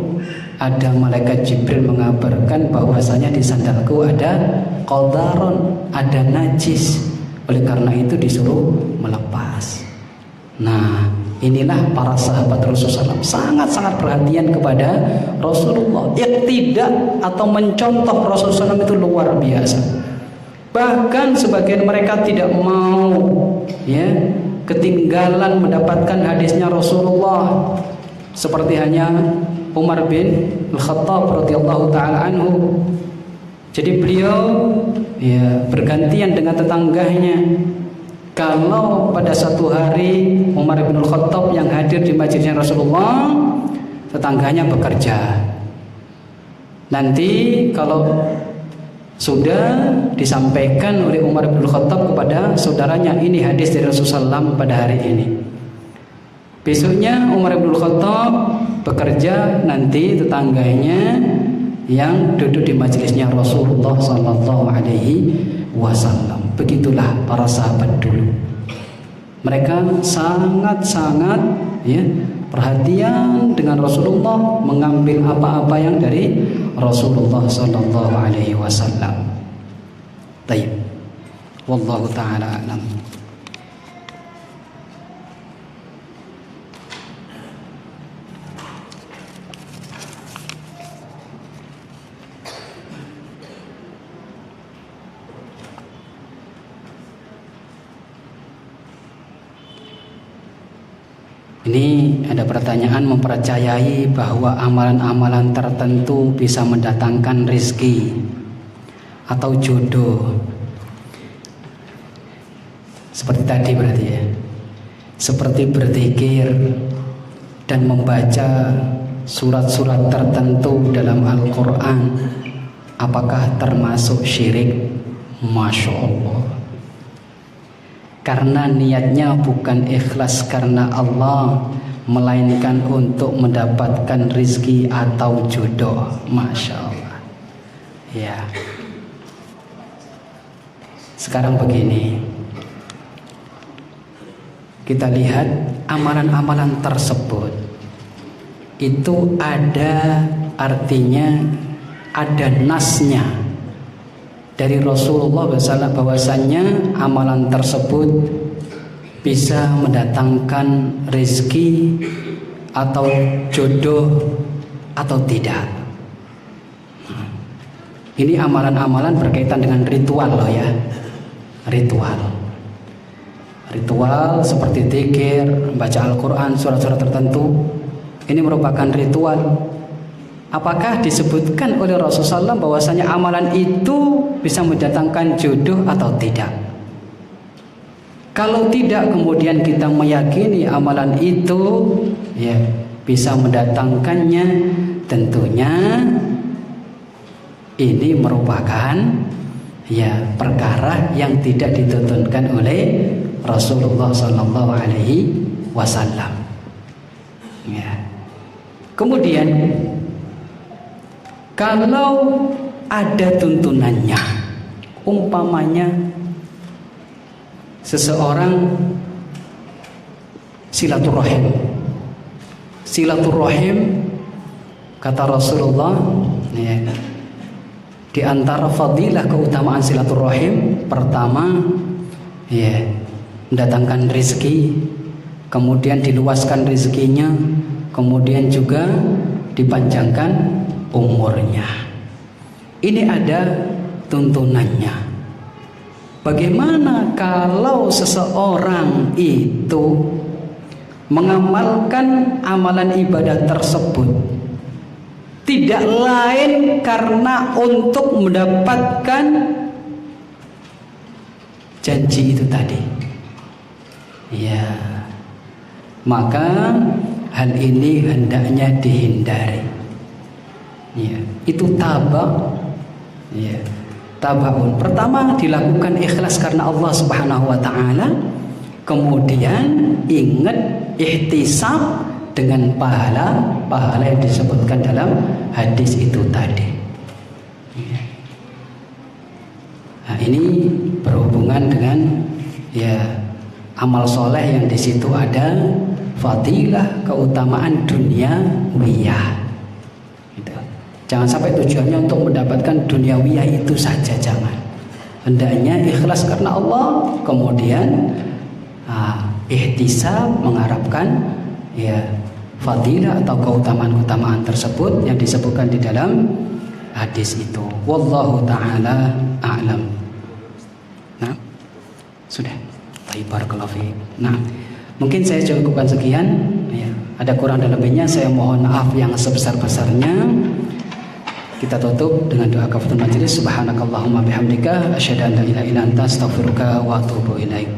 ada malaikat Jibril mengabarkan bahwasanya di sandalku ada qaldarun, ada najis. Oleh karena itu disuruh melepas. Nah, inilah para sahabat Rasulullah SAW, sangat-sangat perhatian kepada Rasulullah. Tidak atau mencontoh Rasulullah SAW itu luar biasa. Bahkan sebagian mereka tidak mau ketinggalan mendapatkan hadisnya Rasulullah. Seperti hanya Umar bin Al-Khattab radhiyallahu taala anhu. Jadi beliau bergantian dengan tetangganya. Kalau pada satu hari Umar bin Al-Khattab yang hadir di masjidnya Rasulullah, tetangganya bekerja. Nanti kalau sudah disampaikan oleh Umar bin Al-Khattab kepada saudaranya, ini hadis dari Rasulullah SAW pada hari ini. Besoknya Umar bin Al-Khattab bekerja, nanti tetangganya yang duduk di majelisnya Rasulullah SAW. Begitulah para sahabat dulu. Mereka sangat-sangat perhatian dengan Rasulullah, mengambil apa-apa yang dari Rasulullah SAW. Taib. Wallahu ta'ala alam. Ini ada pertanyaan, mempercayai bahwa amalan-amalan tertentu bisa mendatangkan rezeki atau jodoh. Seperti tadi berarti ya. Seperti berzikir dan membaca surat-surat tertentu dalam Al-Quran. Apakah termasuk syirik? Masya Allah. Karena niatnya bukan ikhlas karena Allah, melainkan untuk mendapatkan rizki atau jodoh. Masya Allah. Ya. Sekarang begini, kita lihat amalan-amalan tersebut itu ada artinya, ada nasnya dari Rasulullah SAW bahwasannya amalan tersebut bisa mendatangkan rezeki atau jodoh atau tidak. Ini amalan-amalan berkaitan dengan ritual loh ya. Ritual seperti zikir, membaca Al-Quran, surat-surat tertentu. Ini merupakan ritual. Apakah disebutkan oleh Rasulullah SAW bahwasanya amalan itu bisa mendatangkan jodoh atau tidak? Kalau tidak, kemudian kita meyakini amalan itu ya bisa mendatangkannya, tentunya ini merupakan ya perkara yang tidak dituntunkan oleh Rasulullah Sallallahu Alaihi Wasallam. Ya. Kemudian kalau ada tuntunannya, umpamanya seseorang silaturahim, kata Rasulullah ya, di antara fadilah keutamaan silaturahim pertama ya mendatangkan rezeki, kemudian diluaskan rezekinya, kemudian juga dipanjangkan umurnya. Ini ada tuntunannya. Bagaimana kalau seseorang itu mengamalkan amalan ibadah tersebut tidak lain karena untuk mendapatkan janji itu tadi, ya, maka hal ini hendaknya dihindari. Ya, itu ya, tabaun. Pertama dilakukan ikhlas karena Allah Subhanahu wa taala, kemudian ingat ihtisab dengan pahala yang disebutkan dalam hadis itu tadi. Ya. Nah, ini berhubungan dengan ya amal soleh yang di situ ada fadilah keutamaan duniawiyah. Gitu. Jangan sampai tujuannya untuk mendapatkan duniawiyah itu saja, jangan. Hendaknya ikhlas karena Allah, kemudian ihtisab mengharapkan ya fadilah atau keutamaan-keutamaan tersebut yang disebutkan di dalam hadis itu. Wallahu taala a'lam. Nah, sudah. Barakallahu fiik. Nah, mungkin saya cukupkan sekian ya. Ada kurang dan lebihnya saya mohon maaf yang sebesar-besarnya. Kita tutup dengan doa kafaratul majelis. Subhanakallahumma bihamdika asyhadu an la ilaha illa anta astaghfiruka wa atubu ilaik.